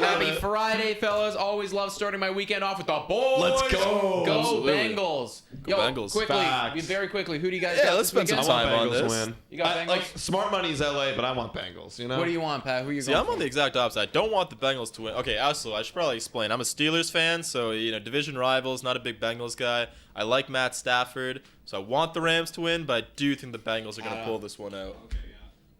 Speaker 1: Happy Friday Hey, fellas, always love starting my weekend off with the boys.
Speaker 2: Let's go.
Speaker 1: Go
Speaker 3: Absolutely.
Speaker 1: Bengals.
Speaker 3: Go Bengals.
Speaker 1: Quickly,
Speaker 2: Facts.
Speaker 1: very quickly, who do you guys
Speaker 3: Yeah,
Speaker 1: got
Speaker 3: let's
Speaker 1: this
Speaker 3: spend some
Speaker 1: weekend?
Speaker 3: time on
Speaker 2: Bengals
Speaker 3: this.
Speaker 2: win.
Speaker 1: You got Bengals?
Speaker 2: Like smart money's LA, but I want Bengals. You know.
Speaker 1: What do you want, Pat? Who are you
Speaker 3: See,
Speaker 1: going
Speaker 3: I'm
Speaker 1: for?
Speaker 3: on the exact opposite. I don't want the Bengals to win. Okay, also, I should probably explain. I'm a Steelers fan, so, division rivals, not a big Bengals guy. I like Matt Stafford, so I want the Rams to win, but I do think the Bengals are going to pull this one out.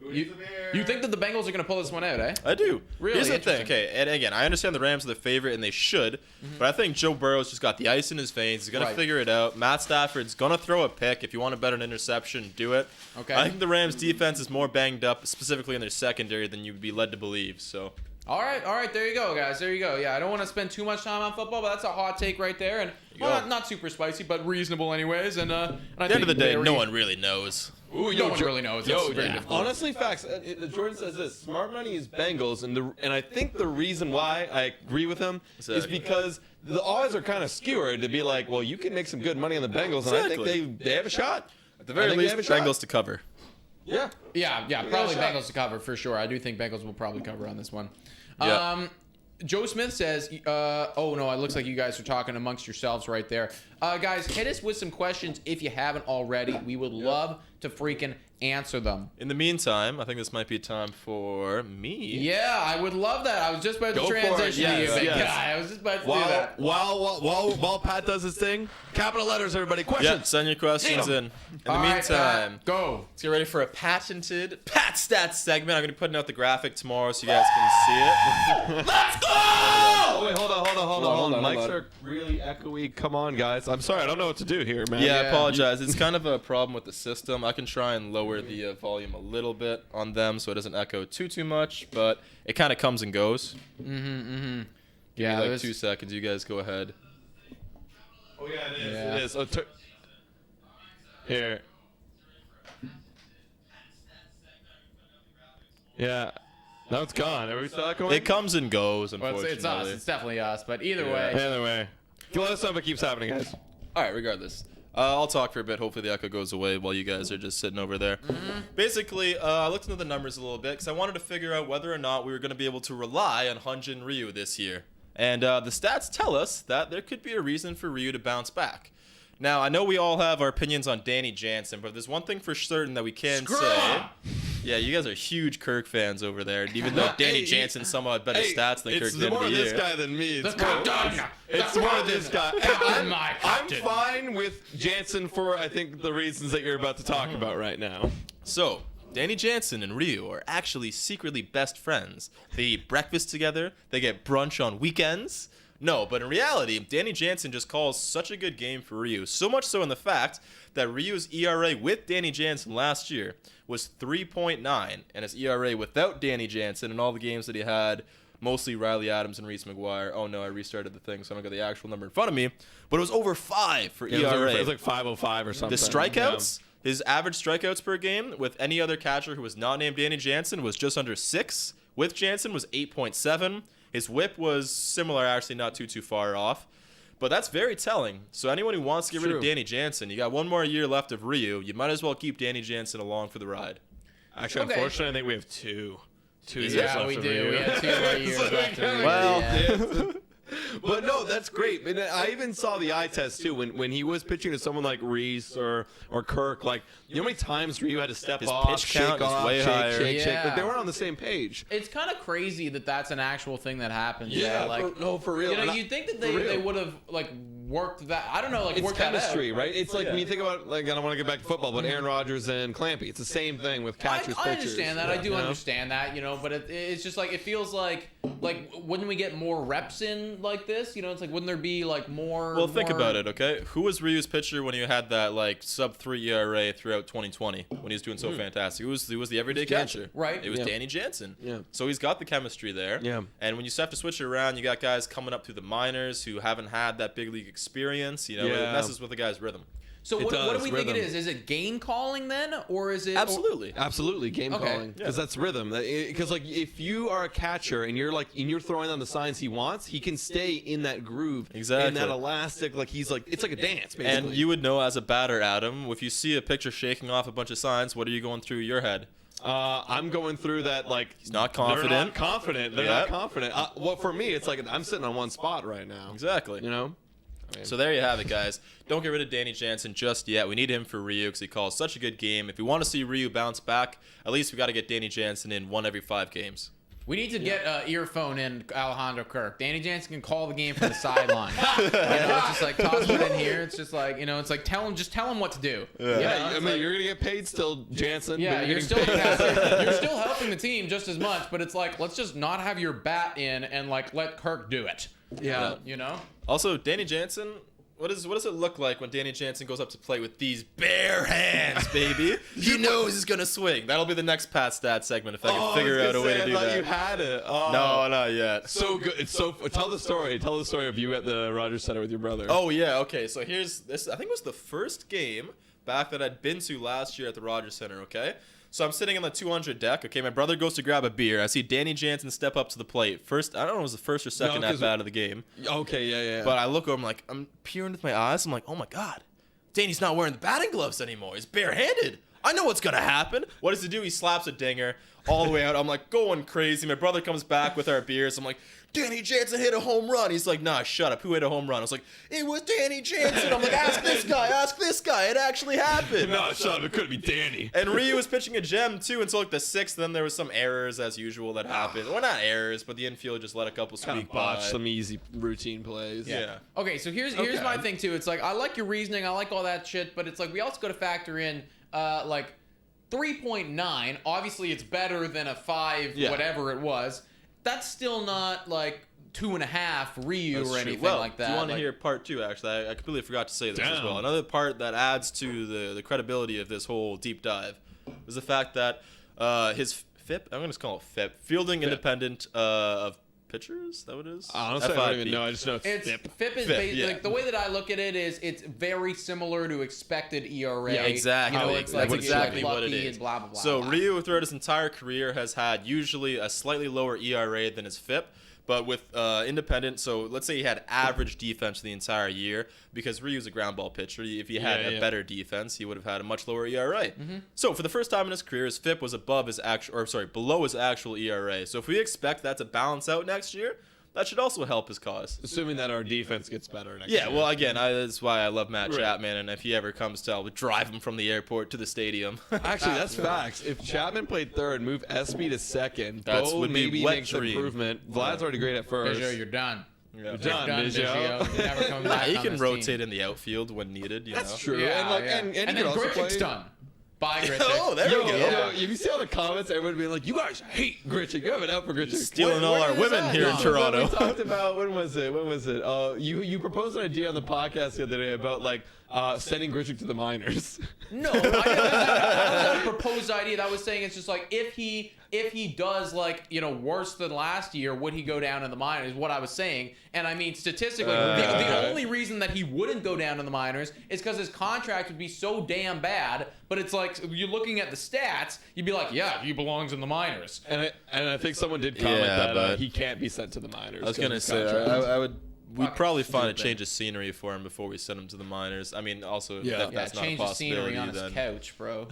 Speaker 1: You think that the Bengals are going to pull this one out, eh?
Speaker 3: I do.
Speaker 1: Really?
Speaker 3: Here's the thing.
Speaker 1: Interesting.
Speaker 3: Okay, and again, I understand the Rams are the favorite, and they should, but I think Joe Burrow's just got the ice in his veins. He's going
Speaker 1: Right.
Speaker 3: to figure it out. Matt Stafford's going to throw a pick. If you want to bet an interception, do it.
Speaker 1: Okay.
Speaker 3: I think the Rams' defense is more banged up, specifically in their secondary, than you'd be led to believe. So.
Speaker 1: All right, there you go, guys. There you go. Yeah, I don't want to spend too much time on football, but that's a hot take right there, and well, not super spicy, but reasonable anyways. And
Speaker 3: At the end of the day, no one really knows.
Speaker 1: Ooh, no one really knows. It's very difficult.
Speaker 2: Honestly, facts. Jordan says this: smart money is Bengals, and I think the reason why I agree with him is because the odds are kind of skewered to be like, well, you can make some good money on the Bengals, and I think they have a shot.
Speaker 3: At the very least, Bengals to cover.
Speaker 2: Yeah.
Speaker 1: Yeah, probably
Speaker 2: shot.
Speaker 1: Bengals to cover for sure. I do think Bengals will probably cover on this one.
Speaker 3: Yeah.
Speaker 1: Joe Smith says, oh no, it looks like you guys are talking amongst yourselves right there. Guys, hit us with some questions if you haven't already. We would love to freaking answer them.
Speaker 3: In the meantime, I think this might be time for me.
Speaker 1: Yeah, I would love that. I was just about to
Speaker 2: Go for it.
Speaker 1: transition to you,
Speaker 2: Yes,
Speaker 1: big
Speaker 2: yes.
Speaker 1: guy. I was just about to do that.
Speaker 2: While Pat does his thing, capital letters, everybody. Questions.
Speaker 3: Yeah, send your questions
Speaker 2: Need 'em.
Speaker 3: in. In the
Speaker 1: All right,
Speaker 3: meantime,
Speaker 1: Pat, go.
Speaker 3: let's get ready for a patented Pat Stats segment. I'm going to be putting out the graphic tomorrow so you guys can see it.
Speaker 2: Let's go! Oh, wait, hold on.
Speaker 1: Hold on.
Speaker 2: Mics are really echoey. Come on, guys. I'm sorry. I don't know what to do here, man.
Speaker 3: Yeah, I
Speaker 1: Yeah.
Speaker 3: apologize. It's kind of a problem with the system. I can try and lower the volume a little bit on them so it doesn't echo too much, but it kind of comes and goes.
Speaker 1: Yeah,
Speaker 3: Like
Speaker 1: there's-
Speaker 3: 2 seconds. You guys go ahead.
Speaker 2: Oh, yeah, it is.
Speaker 1: Yeah.
Speaker 2: It is. Oh, here. Yeah. Now it's gone. Are we still echoing?
Speaker 3: It comes and goes,
Speaker 1: well,
Speaker 3: unfortunately.
Speaker 1: it's us. It's definitely us. But either
Speaker 3: Yeah.
Speaker 1: way,
Speaker 2: Either way. Let us know if it keeps happening, guys.
Speaker 3: All right, regardless. I'll talk for a bit. Hopefully the echo goes away while you guys are just sitting over there. Basically, I looked into the numbers a little bit because I wanted to figure out whether or not we were going to be able to rely on Hyunjin Ryu this year. And the stats tell us that there could be a reason for Ryu to bounce back. Now, I know we all have our opinions on Danny Jansen, but there's one thing for certain that we can say. Yeah, you guys are huge Kirk fans over there. Even though Danny Jansen somehow had better stats than Kirk
Speaker 2: It's
Speaker 3: at the end
Speaker 2: more
Speaker 3: of the
Speaker 2: this
Speaker 3: year.
Speaker 2: guy than me.
Speaker 1: the captain.
Speaker 2: It's more this guy.
Speaker 1: My
Speaker 2: I'm
Speaker 1: captain.
Speaker 2: fine with Jansen for, I think, the reasons that you're about to talk about right now.
Speaker 3: So, Danny Jansen and Ryu are actually secretly best friends. They eat breakfast together. They get brunch on weekends. No, but in reality, Danny Jansen just calls such a good game for Ryu. So much so in the fact that Ryu's ERA with Danny Jansen last year was 3.9, and his ERA without Danny Jansen in all the games that he had, mostly Riley Adams and Reese McGuire. Oh no, I restarted the thing, so I don't got the actual number in front of me. But it was over 5 for ERA.
Speaker 2: It was like 505 or something.
Speaker 3: The strikeouts, his average strikeouts per game with any other catcher who was not named Danny Jansen was just under 6. With Jansen was 8.7. His whip was similar, actually not too far off. But that's very telling. So anyone who wants to get rid of Danny Jansen, you got one more year left of Ryu. You might as well keep Danny Jansen along for the ride.
Speaker 2: Actually,
Speaker 1: Okay.
Speaker 2: unfortunately, I think we have 2 years
Speaker 1: Yeah,
Speaker 2: left
Speaker 1: we
Speaker 2: of
Speaker 1: do.
Speaker 2: Ryu.
Speaker 1: We had 2 more years
Speaker 2: So
Speaker 1: left.
Speaker 2: we kinda
Speaker 3: Well,
Speaker 2: yeah. But no, that's great. And I even saw the eye test too when he was pitching to someone like Reese or Kirk. Like, you know how many times Ryu had to step
Speaker 3: His
Speaker 2: off,
Speaker 3: pitch
Speaker 2: shake
Speaker 3: count is
Speaker 2: off,
Speaker 3: way
Speaker 2: shake,
Speaker 3: higher.
Speaker 2: shake.
Speaker 1: Yeah.
Speaker 2: Like, they weren't on the same page.
Speaker 1: It's kind of crazy that that's an actual thing that happens.
Speaker 2: Yeah,
Speaker 1: like
Speaker 2: for real.
Speaker 1: you know,
Speaker 2: And
Speaker 1: you'd think that
Speaker 2: for
Speaker 1: they
Speaker 2: real.
Speaker 1: would have like worked that. I don't know, like
Speaker 2: It's
Speaker 1: worked
Speaker 2: chemistry,
Speaker 1: that out.
Speaker 2: right? It's like when you think about, like, I don't want to get back to football, but Aaron Rodgers and Clampy. It's the same thing with catchers,
Speaker 1: I
Speaker 2: pitchers.
Speaker 1: understand that. I do
Speaker 2: you know?
Speaker 1: understand that, you know, but it's just like it feels like wouldn't we get more reps in like this? You know, it's like wouldn't there be like more?
Speaker 3: Well, think
Speaker 1: more-
Speaker 3: about it, okay? Who was Ryu's pitcher when he had that like sub-3 ERA throughout 2020 when he was doing so fantastic? He was the everyday
Speaker 2: Jansen,
Speaker 3: catcher,
Speaker 1: right?
Speaker 3: It was
Speaker 2: Yeah.
Speaker 3: Danny Jansen.
Speaker 2: Yeah.
Speaker 3: So he's got the chemistry there.
Speaker 2: Yeah.
Speaker 3: And when you have to switch it around, you got guys coming up through the minors who haven't had that big league experience. You know,
Speaker 2: Yeah.
Speaker 3: it messes with the guy's rhythm.
Speaker 1: So
Speaker 2: It
Speaker 1: what do
Speaker 2: does,
Speaker 1: we think it
Speaker 2: rhythm.
Speaker 1: is? Is it game calling then, or is it
Speaker 3: Absolutely.
Speaker 2: Absolutely, game
Speaker 1: Okay.
Speaker 2: calling, because that's rhythm. Because like if you are a catcher and you're throwing on the signs he wants, he can stay in that groove,
Speaker 3: Exactly.
Speaker 2: in that elastic. Like it's like a dance, basically.
Speaker 3: And you would know as a batter, Adam, if you see a pitcher shaking off a bunch of signs, what are you going through your head?
Speaker 2: I'm going through that like
Speaker 3: He's not
Speaker 2: They're
Speaker 3: confident.
Speaker 2: not confident. They're not confident. Well, for me, it's like I'm sitting on one spot right now.
Speaker 3: Exactly.
Speaker 2: You know.
Speaker 3: So there you have it, guys. Don't get rid of Danny Jansen just yet. We need him for Ryu because he calls such a good game. If we want to see Ryu bounce back, at least we got to get Danny Jansen in 1 every 5 games.
Speaker 1: We need to get earphone in Alejandro Kirk. Danny Jansen can call the game from the sideline. It's just like toss it in here. It's just like it's like tell him what to do.
Speaker 2: Yeah, I mean, you're gonna get paid still, Jansen.
Speaker 1: Yeah,
Speaker 2: but
Speaker 1: you're
Speaker 2: getting
Speaker 1: still
Speaker 2: paid.
Speaker 1: you're still helping the team just as much, but it's like let's just not have your bat in and like let Kirk do it.
Speaker 2: Yeah.
Speaker 3: Also, Danny Jansen, what does it look like when Danny Jansen goes up to play with these bare hands, baby? He knows he's gonna swing. That'll be the next Pat Stat segment if I can figure out a way to do that.
Speaker 2: You had it. Oh.
Speaker 3: No, not yet.
Speaker 2: So good. It's so. Tell the story. Tell the story of you at the Rogers Center with your brother.
Speaker 3: Oh yeah, okay. So here's this. I think it was the first game back that I'd been to last year at the Rogers Center. Okay. So I'm sitting on the 200 deck. Okay, my brother goes to grab a beer. I see Danny Jansen step up to the plate. First, I don't know if it was the first or second at bat of the game.
Speaker 2: Okay, yeah.
Speaker 3: But I look over, I'm peering with my eyes. I'm like, oh my God, Danny's not wearing the batting gloves anymore. He's barehanded. I know what's going to happen. What does he do? He slaps a dinger all the way out. I'm like going crazy. My brother comes back with our beers. I'm like, Danny Jansen hit a home run. He's like, nah, shut up. Who hit a home run? I was like, it was Danny Jansen. I'm like, ask this guy. It actually happened.
Speaker 2: No, shut up. It couldn't be Danny.
Speaker 3: And Ryu was pitching a gem too until like the 6th. Then there was some errors as usual that happened. Well, not errors, but the infield just let a couple
Speaker 2: Kind
Speaker 3: squeak
Speaker 2: of botched
Speaker 3: by.
Speaker 2: some easy routine plays.
Speaker 3: Yeah.
Speaker 1: Okay, so here's my thing too. It's like I like your reasoning, I like all that shit, but it's like we also got to factor in like 3.9. Obviously, it's better than a 5, whatever it was. That's still not like 2.5 Ryu
Speaker 3: That's
Speaker 1: or
Speaker 3: true.
Speaker 1: anything
Speaker 3: Well,
Speaker 1: like that.
Speaker 3: Do you want to
Speaker 1: like,
Speaker 3: hear part 2? Actually, I completely forgot to say this as
Speaker 2: Damn.
Speaker 3: well. Another part that adds to the credibility of this whole deep dive is the fact that his FIP, I'm going to call it FIP, fielding independent of pitchers. Is that what it is?
Speaker 2: Honestly, I don't even know. I just know it's FIP.
Speaker 1: FIP is like the way that I look at it is it's very similar to expected ERA.
Speaker 3: Yeah, exactly.
Speaker 1: It's
Speaker 3: That's
Speaker 1: like
Speaker 3: exactly
Speaker 1: lucky
Speaker 3: what it is.
Speaker 1: And blah, blah, blah,
Speaker 3: So
Speaker 1: blah.
Speaker 3: Ryu throughout his entire career has had usually a slightly lower ERA than his FIP. But with independent, so let's say he had average defense the entire year because Ryu's a ground ball pitcher. If he had a better defense, he would have had a much lower ERA.
Speaker 1: Mm-hmm.
Speaker 3: So for the first time in his career, his FIP was below his actual ERA. So if we expect that to balance out next year, that should also help his cause.
Speaker 2: Assuming that our defense gets better next year.
Speaker 3: Yeah, well, again, that's why I love Matt Chapman, and if he ever comes to, I'll drive him from the airport to the stadium.
Speaker 2: Actually, that's facts. If Chapman played third, move SB to second,
Speaker 3: That's
Speaker 2: Bo
Speaker 3: would be
Speaker 2: maybe
Speaker 3: wet
Speaker 2: makes
Speaker 3: dream.
Speaker 2: improvement. Vlad's already great at first.
Speaker 1: Biggio, you're done.
Speaker 3: Yeah.
Speaker 2: Done,
Speaker 1: Done,
Speaker 2: Biggio.
Speaker 1: Biggio. Never coming back
Speaker 3: He
Speaker 1: on
Speaker 3: can
Speaker 1: this
Speaker 3: rotate
Speaker 1: team.
Speaker 3: in the outfield when needed.
Speaker 2: That's
Speaker 3: know?
Speaker 2: true.
Speaker 1: Yeah,
Speaker 2: and like,
Speaker 1: yeah.
Speaker 2: and
Speaker 1: And
Speaker 2: you
Speaker 1: then
Speaker 2: could also
Speaker 1: Grichuk's
Speaker 2: play.
Speaker 1: done. Bye, Grichuk.
Speaker 3: Oh, there we go.
Speaker 2: If you see all the comments, everyone being like, "You guys hate Grichuk. You have it out for Grichuk."
Speaker 3: Stealing all our
Speaker 2: is
Speaker 3: women
Speaker 2: that?
Speaker 3: here in
Speaker 2: No,
Speaker 3: Toronto.
Speaker 2: We talked about when was it? You proposed an idea on the podcast the other day about like sending Grichuk to the minors.
Speaker 1: No, that was a proposed idea. That was saying it's just like if he does like worse than last year, would he go down in the minors? Is what I was saying. And I mean statistically, the only reason that he wouldn't go down in the minors is because his contract would be so damn bad. But it's like you're looking at the stats, you'd be like, yeah, he belongs in the minors.
Speaker 2: And I think someone did comment that
Speaker 3: but
Speaker 2: he can't be sent to the minors.
Speaker 3: I was gonna say, we'd probably find a change of scenery for him before we send him to the minors. I mean, also, if that's not a
Speaker 1: change of scenery
Speaker 3: possibility,
Speaker 1: on his
Speaker 3: then
Speaker 1: couch, bro.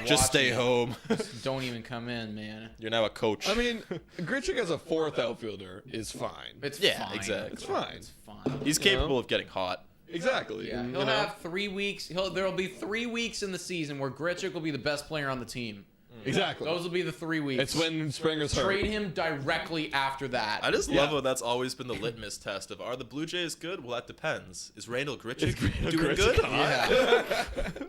Speaker 3: just stay home.
Speaker 1: Don't even come in, man.
Speaker 3: You're now a coach.
Speaker 2: I mean, Grichuk as a fourth outfielder is fine.
Speaker 1: It's
Speaker 3: Yeah,
Speaker 1: fine.
Speaker 3: exactly.
Speaker 2: It's fine.
Speaker 1: It's fine.
Speaker 3: He's capable of getting hot.
Speaker 2: Exactly.
Speaker 1: Yeah, he'll have 3 weeks. There'll be 3 weeks in the season where Grichuk will be the best player on the team.
Speaker 2: Exactly.
Speaker 1: Those will be the 3 weeks.
Speaker 2: It's when Springer's hurt.
Speaker 1: Trade him directly after that.
Speaker 3: I just love how that's always been the litmus test of, are the Blue Jays good? Well, that depends. Is Randall Grichuk doing good?
Speaker 1: Yeah.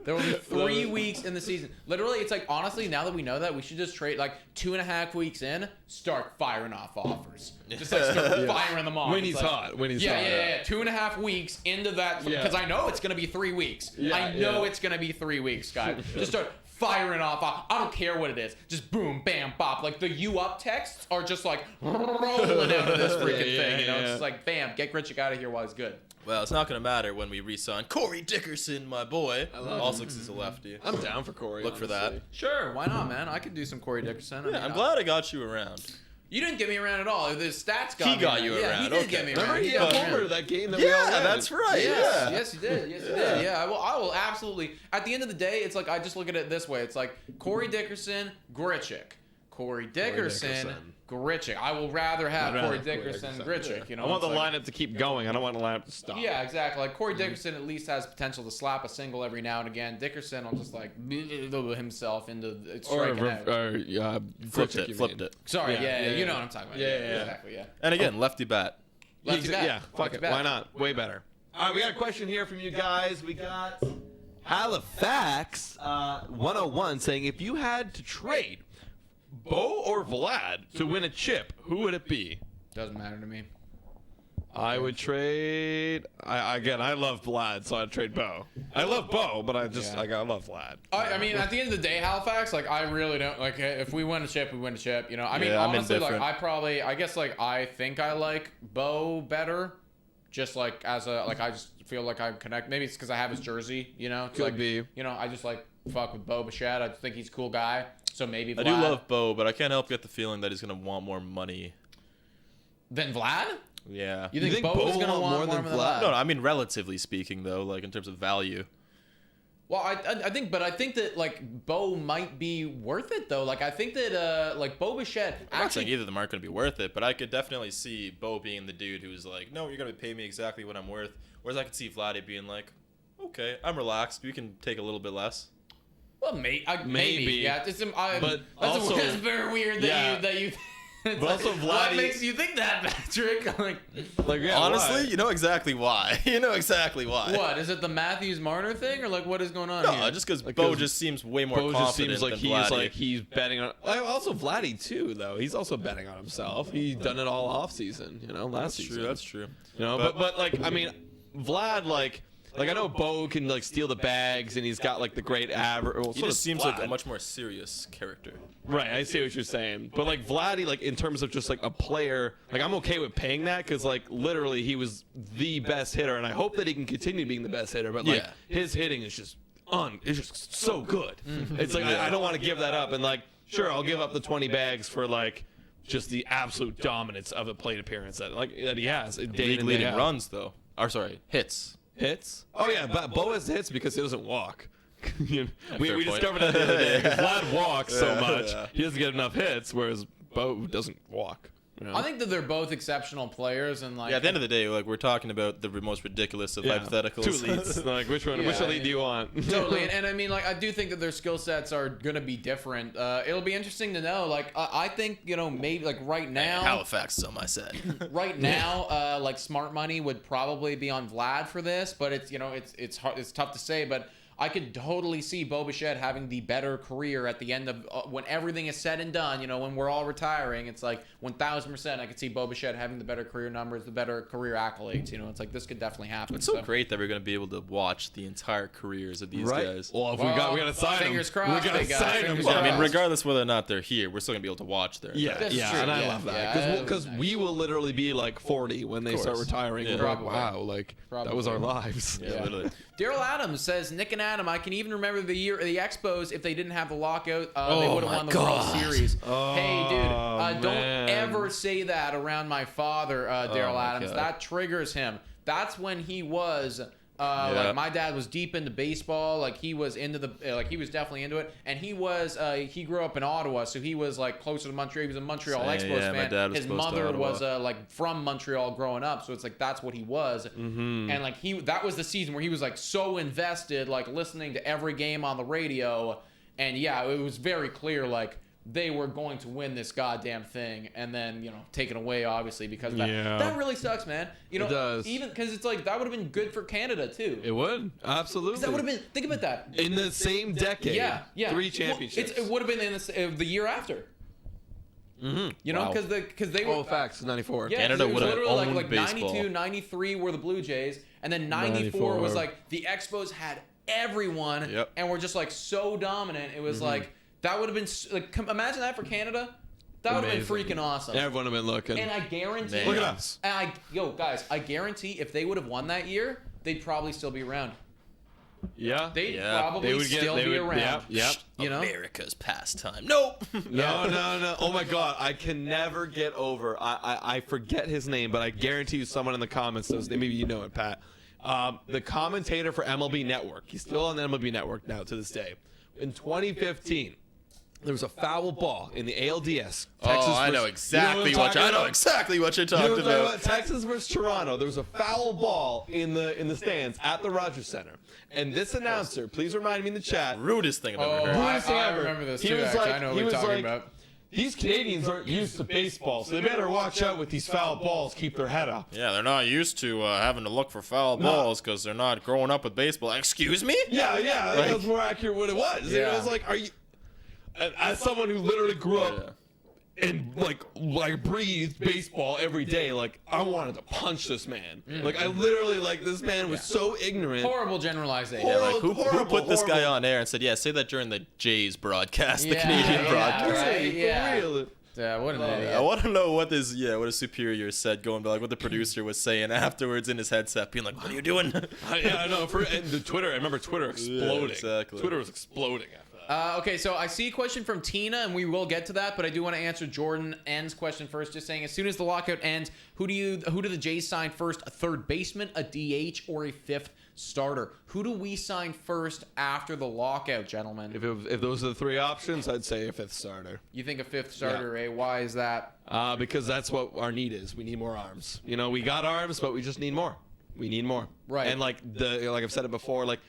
Speaker 1: There will be 3 weeks in the season. Literally, it's like, honestly, now that we know that, we should just trade, like, 2.5 weeks in, start firing off offers. Just, like, start firing them off.
Speaker 2: When
Speaker 1: It's
Speaker 2: he's
Speaker 1: like,
Speaker 2: hot. When he's hot.
Speaker 1: Yeah. 2.5 weeks into that, because I know it's going to be 3 weeks. I know it's going to be 3 weeks, guys. Just start firing off. I don't care what it is. Just boom, bam, bop. Like, the you up texts are just, like, rolling out of this freaking thing. It's just like, bam, get Grichuk out of here while he's good.
Speaker 3: Well, it's not going to matter when we re-sign Corey Dickerson, my boy. Also because he's a lefty.
Speaker 2: I'm down for Corey.
Speaker 3: Look for that.
Speaker 1: Sure, why not, man? I could do some Corey Dickerson.
Speaker 3: Yeah, I'm glad I got you around.
Speaker 1: You didn't get me around at all. The stats got
Speaker 3: He
Speaker 1: me
Speaker 3: got you
Speaker 1: Yeah,
Speaker 3: around.
Speaker 1: he did
Speaker 3: Okay.
Speaker 1: get me
Speaker 2: Remember
Speaker 1: around.
Speaker 2: he
Speaker 1: got
Speaker 2: had
Speaker 1: me
Speaker 2: Homer
Speaker 1: around.
Speaker 2: that game that we all
Speaker 3: Yeah,
Speaker 2: had.
Speaker 3: that's right.
Speaker 1: Yes,
Speaker 3: Yeah.
Speaker 1: yes, you did. Yes, you did. Yeah, I will absolutely. At the end of the day, it's like I just look at it this way. It's like Corey Dickerson, Grichuk. Corey Dickerson, Grichuk. I will rather have Corey Dickerson, Grichuk. You know,
Speaker 2: I want the
Speaker 1: it's like-
Speaker 2: lineup to keep going. I don't want the lineup to stop.
Speaker 1: Yeah, exactly. Like Corey Dickerson at least has potential to slap a single every now and again. Dickerson will just like himself into striking out.
Speaker 3: Flipped it.
Speaker 1: Sorry,
Speaker 2: Yeah,
Speaker 1: you know what I'm talking about.
Speaker 2: Yeah.
Speaker 1: Exactly. Yeah.
Speaker 3: And again, lefty bat.
Speaker 1: Lefty bat.
Speaker 2: Yeah, fuck
Speaker 1: Lefty
Speaker 2: it.
Speaker 1: bat.
Speaker 2: Why not? Way better. All right, we got a question here from you guys. We got Halifax 101 saying, if you had to trade Bo or Vlad to win a chip, who would it be?
Speaker 1: Doesn't matter to me.
Speaker 2: I would trade. I love Vlad, so I'd trade Bo. I love Bo, but I love Vlad.
Speaker 1: I mean, at the end of the day, Halifax, like, I really don't like. If we win a chip, we win a chip. You know, I mean,
Speaker 3: Yeah, I'm
Speaker 1: honestly, like,
Speaker 3: indifferent.
Speaker 1: I guess, like, I think I like Bo better. Just like as a, like, I just feel like I connect. Maybe it's because I have his jersey. You know,
Speaker 2: Could
Speaker 1: like,
Speaker 2: be.
Speaker 1: You know, I just like fuck with Bo Bichette. I just think he's a cool guy. So maybe Vlad.
Speaker 3: I do love Bo, but I can't help get the feeling that he's gonna want more money.
Speaker 1: Then Vlad.
Speaker 3: Yeah.
Speaker 1: You think
Speaker 2: think
Speaker 1: Bo's
Speaker 2: Bo
Speaker 1: gonna
Speaker 2: want
Speaker 1: want
Speaker 2: more
Speaker 1: more
Speaker 2: than
Speaker 1: than
Speaker 2: Vlad?
Speaker 1: Vlad?
Speaker 3: No, I mean relatively speaking though, like in terms of value.
Speaker 1: Well, I think that like Bo might be worth it though. Like I think that like Bo Bichette
Speaker 3: I'm not saying
Speaker 1: actually.
Speaker 3: either of them aren't going to be worth it, but I could definitely see Bo being the dude who's like, no, you're going to pay me exactly what I'm worth. Whereas I could see Vladdy being like, okay, I'm relaxed. We can take a little bit less.
Speaker 1: Well, maybe. Yeah, it's,
Speaker 2: But
Speaker 1: that's
Speaker 2: also-
Speaker 1: that's very weird that
Speaker 2: Yeah.
Speaker 1: you. It's
Speaker 2: But also
Speaker 1: what
Speaker 2: Vladdy-
Speaker 1: makes you think that, Patrick? Like,
Speaker 2: Yeah,
Speaker 3: Honestly,
Speaker 2: why?
Speaker 3: you know exactly why. You know exactly why.
Speaker 1: what is it? The Matthews Marner thing, or like what is going on
Speaker 3: No,
Speaker 1: here?
Speaker 3: just because
Speaker 2: Like,
Speaker 3: Bo
Speaker 2: 'cause
Speaker 3: just seems way more
Speaker 2: Bo
Speaker 3: confident
Speaker 2: just seems like
Speaker 3: than Vladdy.
Speaker 2: he's betting on. Also, Vladdy too, though. He's also betting on himself. He's done it all off season. You know, last season.
Speaker 3: That's true.
Speaker 2: You know, but like I mean, Vlad like I know Bo can like steal the bags and he's got like the great average. Well,
Speaker 3: He
Speaker 2: so
Speaker 3: just
Speaker 2: does
Speaker 3: seems like a
Speaker 2: Vlad.
Speaker 3: much more serious character.
Speaker 2: Right, I see what you're saying. But like Vladdy, like in terms of just like a player, like I'm okay with paying that because like literally he was the best hitter, and I hope that he can continue being the best hitter. But like
Speaker 3: Yeah.
Speaker 2: his hitting is just it's just so good. It's like I don't want to give that up, and like sure I'll give up the 20 bags for like just the absolute dominance of a plate appearance that he has. Day in
Speaker 3: League
Speaker 2: and
Speaker 3: leading
Speaker 2: day out.
Speaker 3: runs though. Or sorry, hits.
Speaker 2: Hits? Oh yeah, but Bo has hits because he doesn't walk. we
Speaker 3: point.
Speaker 2: discovered that the other day. 'Cause Vlad walks so
Speaker 3: Yeah,
Speaker 2: much,
Speaker 3: yeah.
Speaker 2: he doesn't get enough hits, whereas Bo doesn't walk. You know?
Speaker 1: I think that they're both exceptional players, and like
Speaker 3: Yeah, at the end of the day, like we're talking about the most ridiculous of hypotheticals.
Speaker 2: Two leads. Like which
Speaker 1: Yeah,
Speaker 2: elite do you want?
Speaker 1: totally, and I mean, like, I do think that their skill sets are gonna be different. It'll be interesting to know. Like, I think maybe like right now,
Speaker 3: Halifax is on my side.
Speaker 1: right now, like smart money would probably be on Vlad for this, but it's it's hard, it's tough to say, but. I could totally see Bo Bichette having the better career at the end of when everything is said and done. When we're all retiring, it's like 1,000%. I could see Bo Bichette having the better career numbers, the better career accolades. It's like this could definitely happen.
Speaker 3: It's so great that we're going to be able to watch the entire careers of these guys.
Speaker 2: Well, if we got to sign
Speaker 1: fingers
Speaker 2: him.
Speaker 1: crossed,
Speaker 2: We got to
Speaker 1: big guy,
Speaker 2: sign him.
Speaker 1: fingers
Speaker 3: Yeah, I mean,
Speaker 1: crossed.
Speaker 3: regardless whether or not they're here, we're still going to be able to watch their
Speaker 2: Yeah,
Speaker 1: That's
Speaker 2: yeah,
Speaker 1: true,
Speaker 2: and I
Speaker 1: yeah,
Speaker 2: love that
Speaker 1: yeah,
Speaker 2: because we will literally be like 40 when they start
Speaker 3: course.
Speaker 2: retiring.
Speaker 3: Yeah.
Speaker 2: We're like,
Speaker 1: Probably.
Speaker 2: wow, like that was our lives.
Speaker 3: Yeah, literally.
Speaker 1: Daryl Adams says, Nick and Adam, I can even remember the year of the Expos. If they didn't have the lockout, they
Speaker 3: Oh
Speaker 1: would have
Speaker 3: my
Speaker 1: won the World
Speaker 3: God.
Speaker 1: Series.
Speaker 2: Oh,
Speaker 1: hey, dude, don't
Speaker 2: man.
Speaker 1: ever say that around my father, Daryl
Speaker 3: my
Speaker 1: Adams.
Speaker 3: God.
Speaker 1: That triggers him. That's when he was...
Speaker 3: Yeah.
Speaker 1: Like my dad was deep into baseball. Like he was into he was definitely into it. And he was he grew up in Ottawa, so he was like closer to Montreal. He was a Montreal
Speaker 3: Same,
Speaker 1: Expos
Speaker 3: yeah, my
Speaker 1: fan.
Speaker 3: dad was
Speaker 1: His
Speaker 3: close to
Speaker 1: mother
Speaker 3: Ottawa.
Speaker 1: was like from Montreal growing up, so it's like that's what he was.
Speaker 3: Mm-hmm.
Speaker 1: And like that was the season where he was like so invested, like listening to every game on the radio. And yeah, it was very clear like they were going to win this goddamn thing, and then taken away obviously because of that.
Speaker 2: Yeah.
Speaker 1: That really sucks, man.
Speaker 2: It does.
Speaker 1: Even because it's like that would have been good for Canada too.
Speaker 2: It would absolutely.
Speaker 1: That would have been. Think about that.
Speaker 2: in the same decade.
Speaker 1: Yeah.
Speaker 2: 3 championships.
Speaker 1: Well, it would have been in the year after.
Speaker 2: Mm-hmm.
Speaker 1: Wow.
Speaker 3: Wow.
Speaker 1: because they were.
Speaker 2: Oh, facts. 94.
Speaker 1: Yeah,
Speaker 3: Canada
Speaker 1: 'cause it was
Speaker 3: would have
Speaker 1: literally
Speaker 3: owned
Speaker 1: like
Speaker 3: baseball.
Speaker 1: 92, 93 were the Blue Jays, and then 94 was
Speaker 2: 94.
Speaker 1: like the Expos had everyone,
Speaker 3: Yep.
Speaker 1: and were just like so dominant. It was like that would have been like imagine that for Canada. That would have been
Speaker 2: Amazing.
Speaker 1: freaking awesome.
Speaker 2: Everyone have been looking.
Speaker 1: And I guarantee.
Speaker 3: Man.
Speaker 2: Look at us.
Speaker 1: And guys, I guarantee if they would have won that year, they'd probably still be around.
Speaker 2: Yeah.
Speaker 1: They'd
Speaker 3: Yeah.
Speaker 1: probably still be around.
Speaker 2: Yep.
Speaker 1: You know?
Speaker 3: America's pastime. Nope.
Speaker 2: No. Oh my God, I can never get over. I forget his name, but I guarantee you someone in the comments knows. Maybe you know it, Pat. The commentator for MLB Network. He's still on the MLB Network now to this day. In 2015, there was a foul ball in the ALDS.
Speaker 3: I know exactly what you're talking about.
Speaker 2: Texas versus Toronto. There was a foul ball in the stands at the Rogers Center, and this announcer, please remind me in the chat.
Speaker 3: Rudest thing I've ever heard.
Speaker 1: I remember this too. Actually, I know what you're talking about.
Speaker 2: These Canadians aren't used to baseball, so they better watch out with these foul balls. Keep their head up.
Speaker 3: Yeah, they're not used to having to look for foul balls because they're not growing up with baseball. Excuse me?
Speaker 2: Yeah. That was more accurate what it was.
Speaker 1: Yeah.
Speaker 2: It was like, are you? As someone who literally grew up and like breathed baseball every day, like I wanted to punch this man. Like I literally this man was so ignorant.
Speaker 1: Horrible generalization.
Speaker 3: Yeah, like who put this guy on air and said, yeah, say that during the Jays broadcast, the Canadian broadcast.
Speaker 1: Right, yeah.
Speaker 2: For real.
Speaker 1: What an idiot.
Speaker 3: I want to know what a superior said, going by like what the producer was saying afterwards in his headset, being like, "What are you doing?"
Speaker 2: I know. And the Twitter, I remember Twitter exploding.
Speaker 3: Yeah, exactly.
Speaker 2: Twitter was exploding after that.
Speaker 1: Okay, so I see a question from Tina, and we will get to that, but I do want to answer Jordan N's question first, just saying, as soon as the lockout ends, who do the Jays sign first? A third baseman, a DH, or a fifth starter? Who do we sign first after the lockout, gentlemen?
Speaker 2: If those are the three options, I'd say a fifth starter.
Speaker 1: You think a fifth starter, eh? Why is that?
Speaker 2: Because that's what our need is. We need more arms. You know, we got arms, but we just need more. We need more.
Speaker 1: Right.
Speaker 2: And like I've said it before, like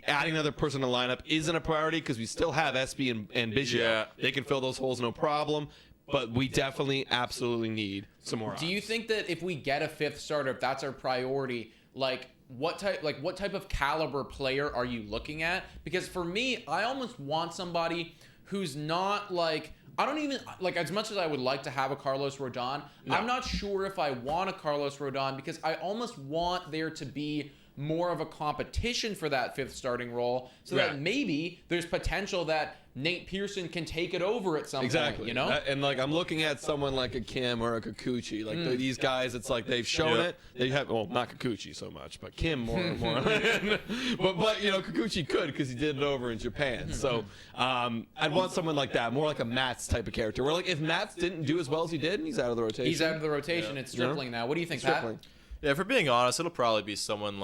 Speaker 2: adding another person to the lineup isn't a priority because we still have SB and Biggio.
Speaker 3: Yeah.
Speaker 2: They can fill those holes no problem. But we definitely absolutely need some more arms.
Speaker 1: Do you think that if we get a fifth starter, if that's our priority, what type of caliber player are you looking at? Because for me, I almost want somebody who's not I don't even as much as I would like to have a Carlos Rodon, I'm not sure if I want a Carlos Rodon because I almost want there to be more of a competition for that fifth starting role so that maybe there's potential that Nate Pearson can take it over at some point, you know?
Speaker 2: And I'm looking at someone like a Kim or a Kikuchi. These guys, it's like they've shown it. They have, not Kikuchi so much, but Kim more and more. but Kikuchi could because he did it over in Japan. So I'd want someone like that, more like a Mats type of character. Where if Mats didn't do as well as he did, he's out of the rotation.
Speaker 1: He's out of the rotation. It's Stripling now. What do you think, Pat?
Speaker 3: Yeah, if we're being honest, it'll probably be someone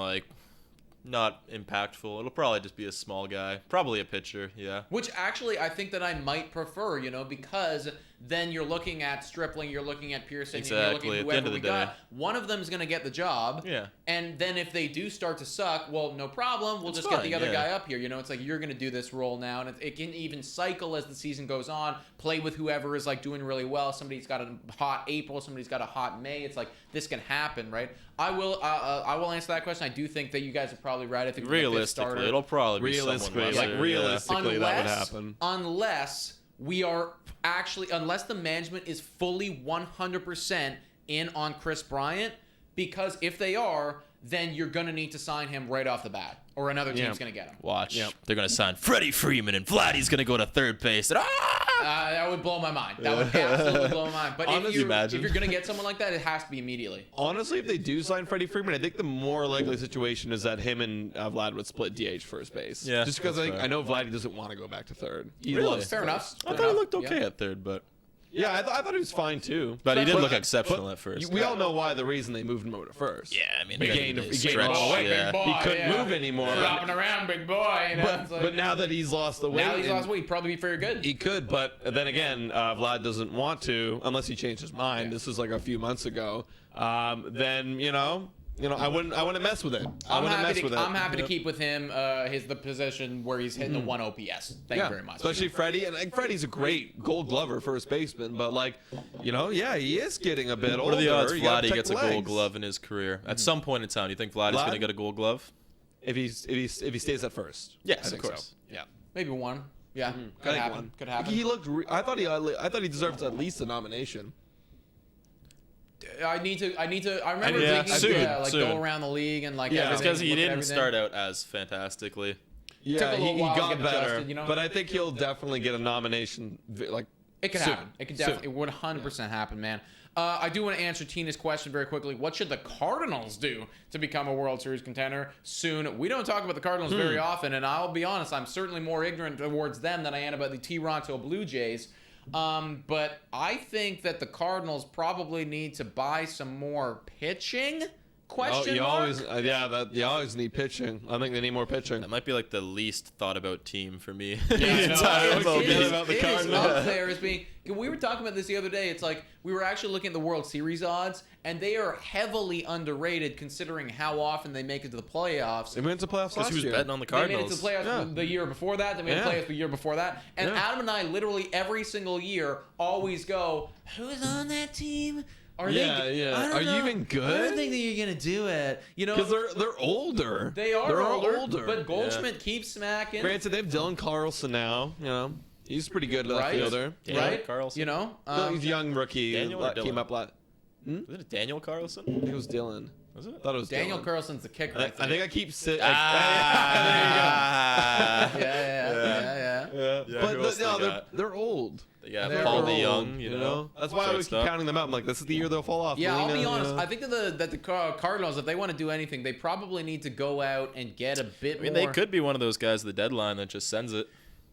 Speaker 3: not impactful. It'll probably just be a small guy. Probably a pitcher, yeah.
Speaker 1: Which actually I think that I might prefer, because then you're looking at Stripling, you're looking at Pearson,
Speaker 3: Exactly.
Speaker 1: you're looking at
Speaker 3: At the end
Speaker 1: whoever
Speaker 3: of
Speaker 1: we
Speaker 3: the day.
Speaker 1: got. One of them is going to get the job.
Speaker 3: Yeah.
Speaker 1: And then if they do start to suck, well, no problem. We'll just
Speaker 3: fine,
Speaker 1: get the other
Speaker 3: yeah.
Speaker 1: guy up here. It's like you're going to do this role now. And it can even cycle as the season goes on. Play with whoever is doing really well. Somebody's got a hot April. Somebody's got a hot May. It's like this can happen, right? I will answer that question. I do think that you guys are probably right. I think
Speaker 3: Realistically, it'll probably be someone lesser.
Speaker 2: Realistically, that would happen.
Speaker 1: Unless the management is fully 100% in on Chris Bryant, because if they are, then you're going to need to sign him right off the bat, or another team's going to get him.
Speaker 3: Watch. They're going to sign Freddie Freeman, and Vladdy's going to go to third base. And,
Speaker 1: that would blow my mind. That would absolutely blow my mind. But
Speaker 3: Honestly,
Speaker 1: if you're going to get someone like that, it has to be immediately.
Speaker 2: Honestly, if they do sign Freddie Freeman, I think the more likely situation is that him and Vlad would split DH first base.
Speaker 3: Yeah,
Speaker 2: just because
Speaker 3: that's fair.
Speaker 2: I know Vladdy doesn't want to go back to third. He
Speaker 3: Really?
Speaker 2: loves
Speaker 1: Fair
Speaker 2: first.
Speaker 1: enough.
Speaker 3: I thought he looked okay at third, but
Speaker 2: Yeah, I thought he was fine too.
Speaker 3: But he did look exceptional at first.
Speaker 2: We all know why the reason they moved him over to first.
Speaker 3: Yeah, I mean,
Speaker 2: He
Speaker 3: he
Speaker 2: gained a
Speaker 3: stretch.
Speaker 2: lot of weight.
Speaker 3: Yeah.
Speaker 1: Big boy,
Speaker 2: He couldn't move anymore.
Speaker 1: Flopping around, big boy.
Speaker 2: But now that he's lost the weight,
Speaker 1: now he's lost weight, he'd probably be very good.
Speaker 2: he could. But then again, Vlad doesn't want to unless he changed his mind. This was like a few months ago. Then I wouldn't mess with it.
Speaker 1: I'm happy to keep with him the position where he's hitting the 1 OPS. Thank you very much.
Speaker 2: Especially Freddie, and Freddie's a great Gold Glover first baseman, but he is getting a bit older.
Speaker 3: What are the odds
Speaker 2: You gotta
Speaker 3: Vladdy
Speaker 2: check
Speaker 3: gets
Speaker 2: the
Speaker 3: a Gold
Speaker 2: legs.
Speaker 3: Glove in his career? At some point in time, do you think Vladdy's going to get a Gold Glove?
Speaker 2: If he stays at first?
Speaker 3: Yes,
Speaker 2: I think
Speaker 3: of course.
Speaker 2: So. Yeah.
Speaker 1: Maybe one. Yeah,
Speaker 2: I
Speaker 1: could
Speaker 2: think
Speaker 1: happen.
Speaker 2: one.
Speaker 1: Could happen.
Speaker 2: He looked. I thought he deserved at least a nomination.
Speaker 1: I remember
Speaker 3: Yeah,
Speaker 1: thinking,
Speaker 3: soon.
Speaker 1: go around the league and
Speaker 2: Yeah.
Speaker 3: It's
Speaker 1: everything,
Speaker 3: because he
Speaker 1: look at
Speaker 3: didn't
Speaker 1: everything.
Speaker 3: start out as fantastically.
Speaker 2: Yeah,
Speaker 1: Took a little
Speaker 2: he
Speaker 1: while to
Speaker 2: got
Speaker 1: get
Speaker 2: better,
Speaker 1: adjusted,
Speaker 2: but I think he'll definitely get a nomination
Speaker 1: It could
Speaker 2: Soon.
Speaker 1: happen. It could definitely. It would 100% happen, man. I do want to answer Tina's question very quickly. What should the Cardinals do to become a World Series contender soon? We don't talk about the Cardinals very often, and I'll be honest, I'm certainly more ignorant towards them than I am about the Toronto Blue Jays. But I think that the Cardinals probably need to buy some more pitching. Question mark?
Speaker 2: You always need pitching. I think they need more pitching.
Speaker 3: That might be like the least thought about team for me.
Speaker 2: I know.
Speaker 1: It is
Speaker 2: about the
Speaker 1: it is
Speaker 2: Cardinals.
Speaker 1: up there as being. We were talking about this the other day. It's like we were actually looking at the World Series odds, and they are heavily underrated considering how often they make it to the playoffs.
Speaker 2: They went to playoffs
Speaker 3: Because
Speaker 2: last
Speaker 3: he was
Speaker 2: year.
Speaker 3: betting on the
Speaker 1: They made it
Speaker 3: Cardinals.
Speaker 1: to the playoffs the year before that. They made the
Speaker 2: Yeah.
Speaker 1: playoffs the year before that. And
Speaker 2: Yeah.
Speaker 1: Adam and I literally every single year always go, "Who's on that team? Are
Speaker 2: Yeah,
Speaker 1: they?
Speaker 2: yeah.
Speaker 1: I don't
Speaker 2: Are you
Speaker 1: know.
Speaker 2: even
Speaker 1: I
Speaker 2: good?
Speaker 1: don't think that you're gonna do it. You know,
Speaker 2: Because they're older.
Speaker 1: they are
Speaker 2: They're
Speaker 1: older, but Goldschmidt keeps smacking.
Speaker 2: Granted, they have Dylan Carlson now. You know, he's pretty good left
Speaker 1: Right?
Speaker 2: fielder.
Speaker 3: Daniel
Speaker 1: Right?
Speaker 3: Carlson?
Speaker 1: You know,
Speaker 2: He's a young rookie.
Speaker 3: Daniel or
Speaker 2: Came
Speaker 3: Dylan?
Speaker 2: up last.
Speaker 3: Was it Daniel Carlson?
Speaker 2: I think it was Dylan.
Speaker 3: Was it?
Speaker 2: I thought it was
Speaker 1: Daniel
Speaker 2: Dylan.
Speaker 1: Carlson's the kicker.
Speaker 2: I think I keep sitting.
Speaker 3: Ah.
Speaker 1: Yeah.
Speaker 3: Yeah,
Speaker 2: But
Speaker 3: who else they
Speaker 2: no,
Speaker 3: got?
Speaker 2: they're old.
Speaker 3: Yeah,
Speaker 1: They're
Speaker 3: Paul
Speaker 1: old,
Speaker 3: DeYoung, you know.
Speaker 2: That's why I always keep
Speaker 3: Shortstop.
Speaker 2: counting them out. I'm like, this is the year they'll fall off.
Speaker 1: Yeah, I'll
Speaker 2: Molina,
Speaker 1: be
Speaker 2: you
Speaker 1: honest.
Speaker 2: know.
Speaker 1: I think that the Cardinals, if they want to do anything, they probably need to go out and get a bit
Speaker 3: I mean,
Speaker 1: more.
Speaker 3: they could be one of those guys at the deadline that just sends it.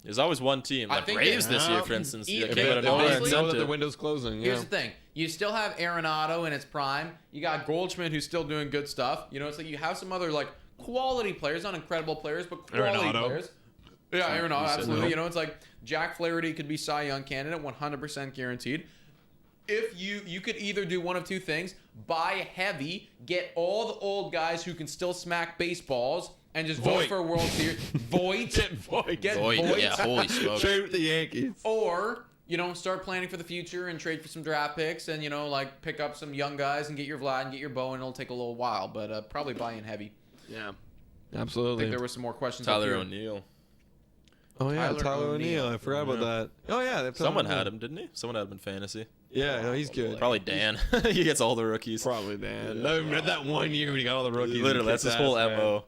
Speaker 3: There's always one team.
Speaker 1: I
Speaker 3: Like
Speaker 1: think
Speaker 3: Braves
Speaker 1: they-
Speaker 3: this year, for instance.
Speaker 1: If
Speaker 3: Came
Speaker 1: they-
Speaker 3: out of nowhere
Speaker 1: honestly-
Speaker 3: and
Speaker 2: know
Speaker 3: sent
Speaker 2: that the
Speaker 3: it.
Speaker 2: window's closing.
Speaker 1: Here's
Speaker 2: yeah.
Speaker 1: the thing: you still have Arenado in its prime. You got Goldschmidt, who's still doing good stuff. You know, it's like you have some other like quality players, not incredible players, but quality
Speaker 2: Arenado.
Speaker 1: players. Yeah, Arenado,
Speaker 3: said
Speaker 1: absolutely.
Speaker 3: no.
Speaker 1: You know, it's like Jack Flaherty could be Cy Young candidate, 100% guaranteed. If you could either do one of two things: buy heavy, get all the old guys who can still smack baseballs, and just vote
Speaker 2: Voit.
Speaker 1: for a World Series. Voit. Get
Speaker 3: Voit,
Speaker 1: Voit.
Speaker 3: yeah, holy smokes.
Speaker 2: Trade with the Yankees.
Speaker 1: Or, you know, start planning for the future and trade for some draft picks and, you know, like pick up some young guys and get your Vlad and get your Bowen. It'll take a little while, but probably buy in heavy.
Speaker 2: Yeah.
Speaker 1: I
Speaker 2: Absolutely.
Speaker 1: think there were some more questions. up
Speaker 3: Tyler
Speaker 1: here.
Speaker 3: O'Neill.
Speaker 2: Oh yeah,
Speaker 1: Tyler
Speaker 2: Tyler
Speaker 1: O'Neill.
Speaker 2: O'Neill. I forgot about that. Oh yeah, that's
Speaker 3: Someone had him, didn't he? Someone had him in fantasy.
Speaker 2: Yeah, no, he's good.
Speaker 3: Probably Dan. He gets all the rookies.
Speaker 2: Probably Dan. No, that 1 year when he got all the rookies.
Speaker 3: Literally, that's his whole MO.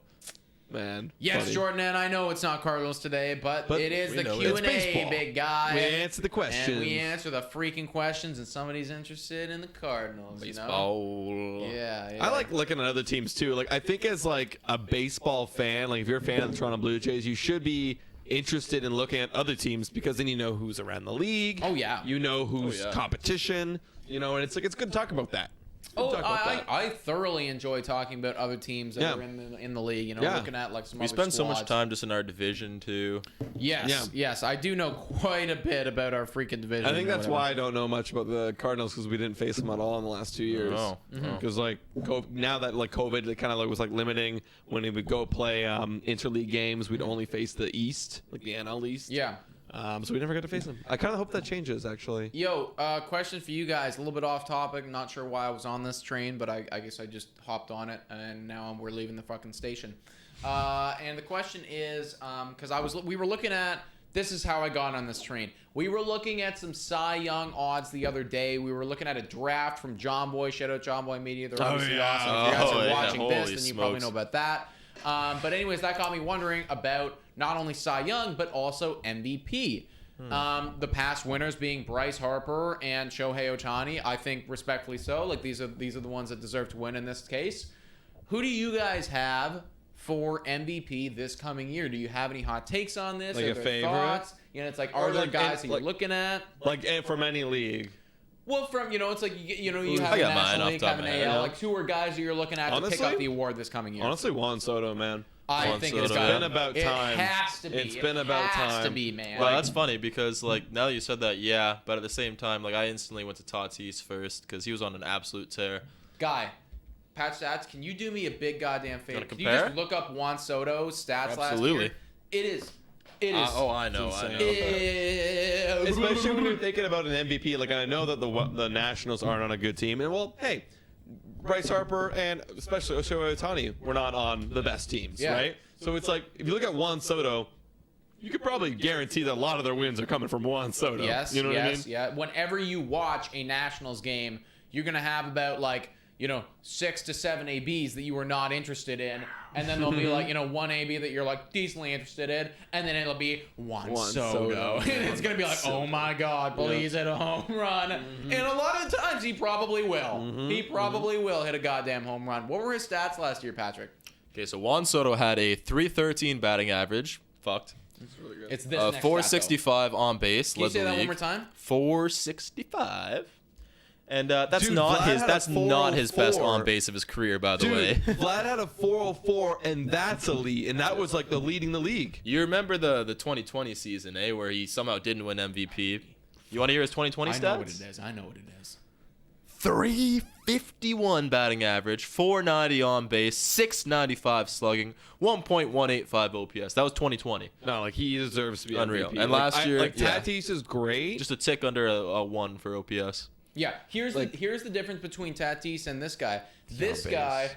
Speaker 2: Man.
Speaker 1: Yes,
Speaker 2: funny.
Speaker 1: Jordan, and I know it's not Cardinals today, but it is
Speaker 3: we
Speaker 1: the
Speaker 3: know
Speaker 1: Q&A,
Speaker 3: it's
Speaker 2: baseball.
Speaker 1: big guy.
Speaker 2: We answer the questions.
Speaker 1: And we answer the freaking questions, and somebody's interested in the Cardinals, you know?
Speaker 3: Baseball.
Speaker 1: Yeah.
Speaker 2: I like looking at other teams too. Like I think as like a baseball fan, like if you're a fan of the Toronto Blue Jays, you should be interested in looking at other teams because then you know who's around the league.
Speaker 1: Oh, yeah.
Speaker 2: You know who's
Speaker 3: Oh, yeah.
Speaker 2: competition. You know, and it's like it's good to talk about that. Good to talk about that.
Speaker 1: I thoroughly enjoy talking about other teams that
Speaker 2: Yeah.
Speaker 1: are in the league. You know,
Speaker 2: Yeah.
Speaker 1: looking at like some
Speaker 3: We
Speaker 1: other
Speaker 3: spend so much
Speaker 1: squads.
Speaker 3: time just in our division too.
Speaker 1: Yes, I do know quite a bit about our freaking division.
Speaker 2: I think
Speaker 1: or
Speaker 2: that's
Speaker 1: whatever.
Speaker 2: why I don't know much about the Cardinals because we didn't face them at all in the last 2 years.
Speaker 3: Oh.
Speaker 2: Because like now that like COVID, it kind of like was like limiting when we would go play interleague games. We'd only face the East, like the NL East.
Speaker 1: Yeah.
Speaker 2: So we never got to face them. I kind of hope that changes actually.
Speaker 1: Yo, question for you guys. A little bit off topic. Not sure why I was on this train, but I guess I just hopped on it, and now we're leaving the fucking station. And the question is, because we were looking at. This is how I got on this train. We were looking at some Cy Young odds the other day. We were looking at a draft from John Boy. Shout out John Boy Media. They're obviously
Speaker 2: yeah.
Speaker 1: awesome. If you guys
Speaker 3: Oh,
Speaker 1: are
Speaker 3: yeah.
Speaker 1: watching this,
Speaker 3: Holy
Speaker 1: then you probably
Speaker 3: smokes.
Speaker 1: know about that. But anyways, that got me wondering about not only Cy Young, but also MVP. The past winners being Bryce Harper and Shohei Ohtani. I think respectfully so. Like these are the ones that deserve to win in this case. Who do you guys have for MVP this coming year? Do you have any hot takes on this?
Speaker 2: Like
Speaker 1: Are
Speaker 2: a
Speaker 1: there
Speaker 2: favorite?
Speaker 1: thoughts? You know, it's like, are
Speaker 2: Or
Speaker 1: there
Speaker 2: like-
Speaker 1: guys that you're
Speaker 2: like-
Speaker 1: looking at?
Speaker 2: Like from any league.
Speaker 1: Well, from it's like you have
Speaker 3: I
Speaker 1: a
Speaker 3: got mine
Speaker 1: National
Speaker 3: off
Speaker 1: League,
Speaker 3: the top
Speaker 1: have
Speaker 3: of
Speaker 1: an
Speaker 3: my head,
Speaker 1: AL.
Speaker 2: yeah.
Speaker 1: Like who are guys that you're looking at to pick
Speaker 2: Honestly?
Speaker 1: up the award this coming year?
Speaker 2: Honestly, Juan Soto, man.
Speaker 1: I
Speaker 3: Juan
Speaker 1: think
Speaker 3: Soto,
Speaker 1: it's
Speaker 3: yeah.
Speaker 1: got
Speaker 2: It's been about time.
Speaker 1: It has to be.
Speaker 2: It's been about
Speaker 1: It has to
Speaker 2: time.
Speaker 1: be, man.
Speaker 3: Well, that's funny because like now that you said that, yeah, but at the same time, like I instantly went to Tatis first because he was on an absolute tear.
Speaker 1: Guy, Pat Stats, can you do me a big goddamn favor?
Speaker 3: Wanna
Speaker 1: Can you
Speaker 3: compare?
Speaker 1: just look up Juan Soto's stats last
Speaker 3: Absolutely.
Speaker 1: year? It is. It is.
Speaker 3: I know.
Speaker 2: Especially when you're thinking about an MVP. Like I know that the Nationals aren't on a good team, and well, hey, Bryce Harper and especially Shohei Ohtani were not on the best teams,
Speaker 1: Yeah.
Speaker 2: right? So it's like if you look at Juan Soto, you could probably guarantee that a lot of their wins are coming from Juan Soto.
Speaker 1: Yes,
Speaker 2: you know what I mean?
Speaker 1: yeah. Whenever you watch a Nationals game, you're gonna have about like 6 to 7 ABs that you were not interested in, and then there'll be like, one AB that you're like decently interested in, and then it'll be Juan Soto. And it's going to be like, oh my God, please hit a home run. And a lot of times he probably will. He probably will hit a goddamn home run. What were his stats last year, Patrick?
Speaker 3: Okay, so Juan Soto had a .313 batting average. Fucked.
Speaker 2: That's really good.
Speaker 1: It's this next stat,
Speaker 3: 465 on base.
Speaker 1: Can you say that one more time?
Speaker 3: 465. And that's
Speaker 2: Dude,
Speaker 3: not
Speaker 2: Vlad
Speaker 3: his.
Speaker 2: had
Speaker 3: That's
Speaker 2: a
Speaker 3: not his best
Speaker 2: 404.
Speaker 3: on base of his career, by the
Speaker 2: Dude,
Speaker 3: way.
Speaker 2: Vlad had a 404, and that's elite, and that was like the leading the league.
Speaker 3: You remember the 2020 season, where he somehow didn't win MVP? You want to hear his 2020 stats?
Speaker 1: I know what it is.
Speaker 3: 351 batting average, 490 on base, 695 slugging, 1.185 OPS. That was 2020.
Speaker 2: No, like he deserves to be
Speaker 3: Unreal.
Speaker 2: MVP.
Speaker 3: And
Speaker 2: Like,
Speaker 3: last year, yeah.
Speaker 2: Tatis is great.
Speaker 3: Just a tick under a 1 for OPS.
Speaker 1: Yeah, here's the difference between Tatis and this guy. This
Speaker 2: base.
Speaker 1: guy,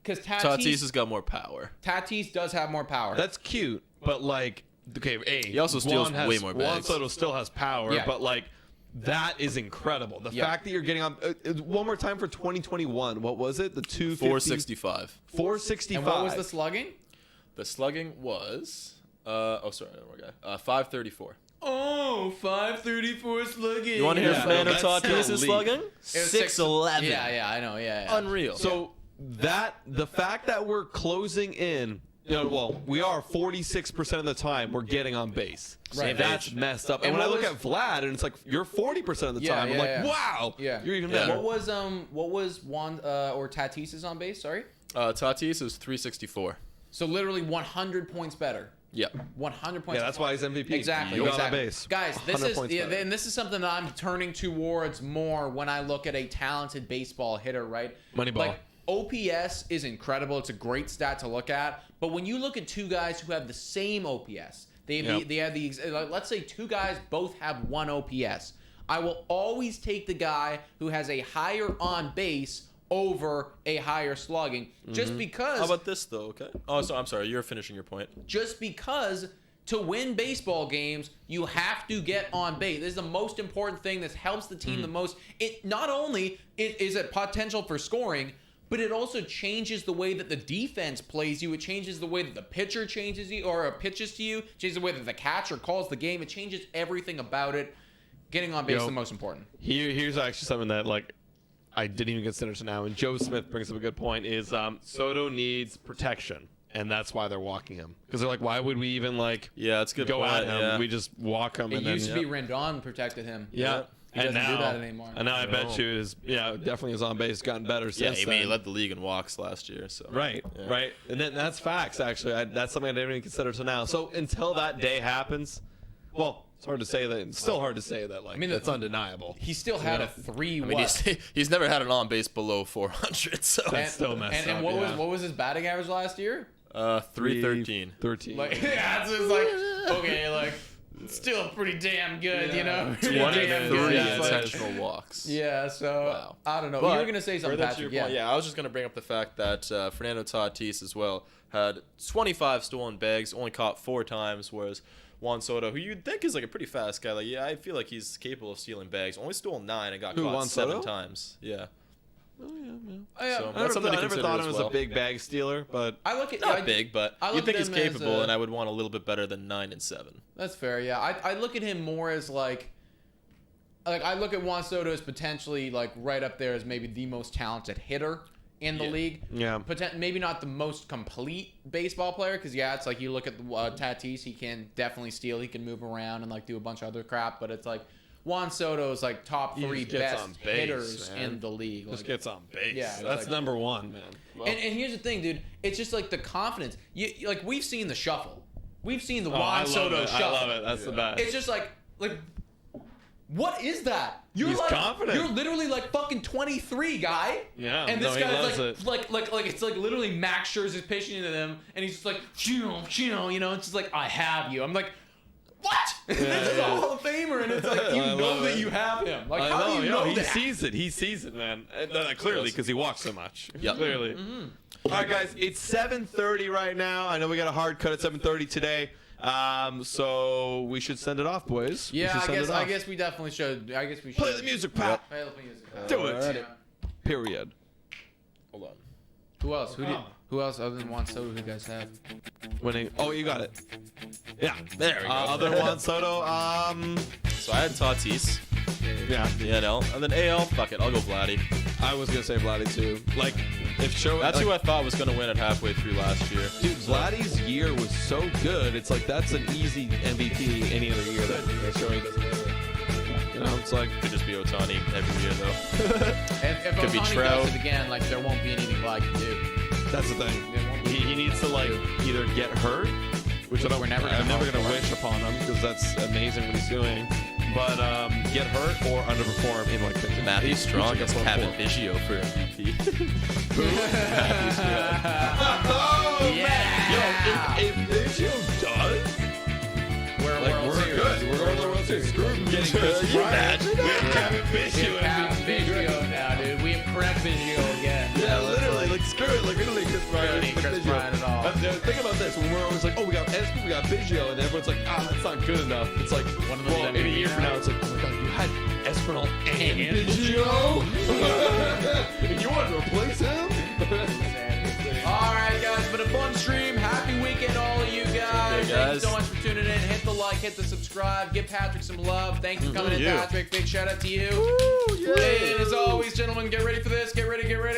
Speaker 1: because
Speaker 3: Tatis has got more power.
Speaker 1: Tatis does have more power.
Speaker 2: That's cute, but like, okay,
Speaker 3: He also steals way more
Speaker 2: Juan
Speaker 3: bags.
Speaker 2: Soto still has power,
Speaker 1: Yeah.
Speaker 2: but like, that is incredible. The fact that you're getting on one more time for 2021. What was it? The
Speaker 3: 465.
Speaker 2: 465.
Speaker 1: and what was the slugging?
Speaker 3: The slugging was 534.
Speaker 1: Oh, 534 slugging.
Speaker 3: You want to hear
Speaker 2: Yeah,
Speaker 3: Fernando
Speaker 2: no, that's
Speaker 3: Tatis'
Speaker 2: elite.
Speaker 3: slugging?
Speaker 1: It was
Speaker 3: 611.
Speaker 1: Yeah, I know. Yeah.
Speaker 3: Unreal.
Speaker 2: So the fact that we're closing in, we are 46% of the time we're getting on base.
Speaker 1: Right.
Speaker 2: That's messed up. And
Speaker 1: And
Speaker 2: when I
Speaker 1: what
Speaker 2: look
Speaker 1: was-
Speaker 2: at Vlad, and it's like you're 40% of the
Speaker 1: Yeah,
Speaker 2: time, I'm
Speaker 1: yeah,
Speaker 2: like,
Speaker 1: yeah.
Speaker 2: wow,
Speaker 1: Yeah.
Speaker 2: you're even
Speaker 3: Yeah.
Speaker 2: better.
Speaker 1: What was Juan or Tatis's on base? Sorry.
Speaker 3: Tatis is 364.
Speaker 1: So literally 100 points better.
Speaker 3: Yeah.
Speaker 1: 100 points.
Speaker 2: Yeah, that's why he's MVP.
Speaker 1: Exactly.
Speaker 2: You got on
Speaker 1: exactly.
Speaker 2: base.
Speaker 1: Guys, this
Speaker 2: 100
Speaker 1: is
Speaker 2: points better.
Speaker 1: and this is something that I'm turning towards more when I look at a talented baseball hitter, right?
Speaker 2: Moneyball.
Speaker 1: Like OPS is incredible. It's a great stat to look at. But when you look at two guys who have the same OPS, they have let's say two guys both have one OPS. I will always take the guy who has a higher on base over a higher slugging, just because.
Speaker 3: How about this, though, okay? Oh, so I'm sorry. You're finishing your point.
Speaker 1: Just because to win baseball games, you have to get on base. This is the most important thing. This helps the team the most. It not only is it potential for scoring, but it also changes the way that the defense plays you. It changes the way that the pitcher changes you or pitches to you. Changes the way that the catcher calls the game. It changes everything about it. Getting on base is the most important.
Speaker 2: Here's actually something that like I didn't even consider to now, and Joe Smith brings up a good point, is Soto needs protection, and that's why they're walking him. Because they're like, why would we even like
Speaker 3: Yeah, that's a good
Speaker 2: go
Speaker 3: point.
Speaker 2: at him?
Speaker 3: Yeah.
Speaker 2: We just walk him.
Speaker 1: It
Speaker 2: and
Speaker 1: used
Speaker 2: then,
Speaker 1: to be Rendon protected him.
Speaker 2: Yeah.
Speaker 1: He doesn't do that anymore.
Speaker 2: And now I bet you is definitely his on base gotten better
Speaker 3: Yeah,
Speaker 2: since
Speaker 3: I mean,
Speaker 2: then.
Speaker 3: he led the league in walks last year. So
Speaker 2: Right,
Speaker 3: Yeah.
Speaker 2: right. And then that's facts, actually. That's something I didn't even consider till now. So until that day happens, well, it's hard to say that. It's still hard to say that. Like,
Speaker 1: mean,
Speaker 2: that's undeniable.
Speaker 1: He still had a 3.
Speaker 3: I mean, he's never had an on base below 400. So
Speaker 2: That's still messed
Speaker 1: and
Speaker 2: up,
Speaker 1: what
Speaker 2: yeah.
Speaker 1: was his batting average last year?
Speaker 3: 313.
Speaker 2: 13.
Speaker 1: Like, yeah, it's just like, okay, like, still pretty damn good, you know? Pretty damn
Speaker 3: 23
Speaker 1: good. It's like-
Speaker 3: intentional walks.
Speaker 1: Yeah, so,
Speaker 3: Wow.
Speaker 1: I don't know.
Speaker 3: But
Speaker 1: you were going to say something,
Speaker 3: further to your
Speaker 1: Patrick.
Speaker 3: point, I was just going to bring up the fact that Fernando Tatis as well had 25 stolen bags, only caught 4 times, whereas Juan Soto, who you'd think is like a pretty fast guy, like I feel like he's capable of stealing bags, only stole 9 and got
Speaker 2: Who,
Speaker 3: caught
Speaker 2: Juan
Speaker 3: 7
Speaker 2: Soto?
Speaker 3: times. Yeah.
Speaker 1: Oh,
Speaker 3: So
Speaker 2: I
Speaker 3: that's
Speaker 2: never,
Speaker 3: something to
Speaker 2: I never
Speaker 3: consider
Speaker 2: thought
Speaker 3: as
Speaker 2: him as
Speaker 3: well.
Speaker 2: a big bag stealer, but
Speaker 1: I look at
Speaker 3: Not big, but
Speaker 1: I
Speaker 3: you
Speaker 1: look
Speaker 3: think
Speaker 1: at
Speaker 3: he's
Speaker 1: him as
Speaker 3: capable,
Speaker 1: a-
Speaker 3: and I would want a little bit better than 9 and 7.
Speaker 1: That's fair, yeah. I look at him more as like I look at Juan Soto as potentially like right up there as maybe the most talented hitter in the league.
Speaker 2: Yeah.
Speaker 1: Maybe not the most complete baseball player because it's like you look at Tatis, he can definitely steal, he can move around and like do a bunch of other crap, but it's like Juan Soto is like top
Speaker 2: He
Speaker 1: 3
Speaker 2: just gets on
Speaker 1: best
Speaker 2: base,
Speaker 1: hitters
Speaker 2: man.
Speaker 1: in the league.
Speaker 2: just
Speaker 1: Like,
Speaker 2: gets on base.
Speaker 1: Yeah, it's
Speaker 2: That's
Speaker 1: like-
Speaker 2: number one, man. Well,
Speaker 1: and here's the thing, dude. It's just like the confidence. Like we've seen the shuffle. We've seen the
Speaker 2: I
Speaker 1: Juan
Speaker 2: love
Speaker 1: Soto
Speaker 2: it.
Speaker 1: shuffle.
Speaker 2: I love it. That's the best.
Speaker 1: It's just like what is that? You're
Speaker 2: He's
Speaker 1: like
Speaker 2: confident.
Speaker 1: You're literally like fucking 23, guy.
Speaker 2: Yeah,
Speaker 1: And
Speaker 2: no,
Speaker 1: this
Speaker 2: he
Speaker 1: guy's
Speaker 2: loves
Speaker 1: like,
Speaker 2: it.
Speaker 1: like it's like literally Max Scherzer's pitching into them, and he's just like, you know, it's just like I have you. I'm like, what? This is a Hall of Famer, and it's like you
Speaker 2: I
Speaker 1: know
Speaker 2: love
Speaker 1: that
Speaker 2: it.
Speaker 1: you have him. Like
Speaker 2: I
Speaker 1: how
Speaker 2: know,
Speaker 1: do you know
Speaker 2: he
Speaker 1: that?
Speaker 2: sees it. He sees it, man. Clearly, because he walks so much.
Speaker 3: Yep.
Speaker 2: Clearly. All right, guys. It's 7:30 right now. I know we got a hard cut at 7:30 today. So we should send it off, boys. We
Speaker 1: Yeah,
Speaker 2: should send it
Speaker 1: I
Speaker 2: off.
Speaker 1: guess we definitely should. I guess we should
Speaker 2: Play the music, Pat.
Speaker 1: Play the music.
Speaker 2: Do it.
Speaker 1: Yeah.
Speaker 2: Period.
Speaker 1: Who else? Who else other than Juan Soto? Who you guys have?
Speaker 2: Winning. Oh, you got it. Yeah.
Speaker 3: There we go.
Speaker 2: Other Juan Soto.
Speaker 3: So I had Tatis,
Speaker 2: Yeah.
Speaker 3: the NL, and then AL. Fuck it, I'll go Vladdy.
Speaker 2: I was gonna say Vladdy too. Like, if show.
Speaker 3: That's
Speaker 2: like,
Speaker 3: who I thought was gonna win it halfway through last year.
Speaker 2: Dude, Vladdy's year was so good. It's like that's an easy MVP any other year that Shohei doesn't have. You know, it's like
Speaker 3: Could just be Ohtani every year though.
Speaker 1: If
Speaker 3: Could be
Speaker 1: Ohtani
Speaker 3: Trout.
Speaker 1: does it again, like there won't be anything Vlad can do.
Speaker 2: that's the thing. He needs to like either get hurt, which
Speaker 1: We're never gonna
Speaker 2: I'm never
Speaker 1: hope
Speaker 2: gonna
Speaker 1: for.
Speaker 2: wish upon him because that's amazing what he's doing. But get hurt or underperform in like pitching.
Speaker 3: Matthew Strong
Speaker 2: Which
Speaker 3: gets
Speaker 2: I guess
Speaker 3: Kevin
Speaker 2: one
Speaker 3: Biggio for MVP. Matthew
Speaker 2: Oh
Speaker 1: Yeah.
Speaker 2: man! Yo, if Biggio does,
Speaker 1: We're
Speaker 2: like
Speaker 1: World
Speaker 2: we're
Speaker 1: Series.
Speaker 2: good. We're going to the World Series. Screw him getting Chris
Speaker 3: you
Speaker 2: Bryant.
Speaker 3: imagine
Speaker 2: We have
Speaker 3: that?
Speaker 2: Kevin Biggio
Speaker 1: We have Biggio now, dude. We have correct Biggio again.
Speaker 2: Yeah, literally, like screw it, like literally Chris Bryant.
Speaker 1: Don't need Chris
Speaker 2: Biggio.
Speaker 1: Bryant at all.
Speaker 2: Think about this: when we're always like, "Oh, we got SP, we got Biggio," and everyone's like, "Ah, that's not good enough." It's like,
Speaker 1: One of those
Speaker 2: well, in a
Speaker 1: MVP
Speaker 2: year from now, it's like, "Oh my God, you had Espinal and
Speaker 1: And
Speaker 2: Biggio, and you want to replace him?"
Speaker 1: All right, guys, but a fun stream. Happy weekend, all of you guys.
Speaker 3: Yeah,
Speaker 1: Thank you
Speaker 3: guys.
Speaker 1: so much for tuning in. Hit the like, hit the subscribe. Give Patrick some love. Thanks for coming in,
Speaker 3: you.
Speaker 1: Patrick. Big shout out to you. And as always, gentlemen, get ready for this. Get ready, get ready.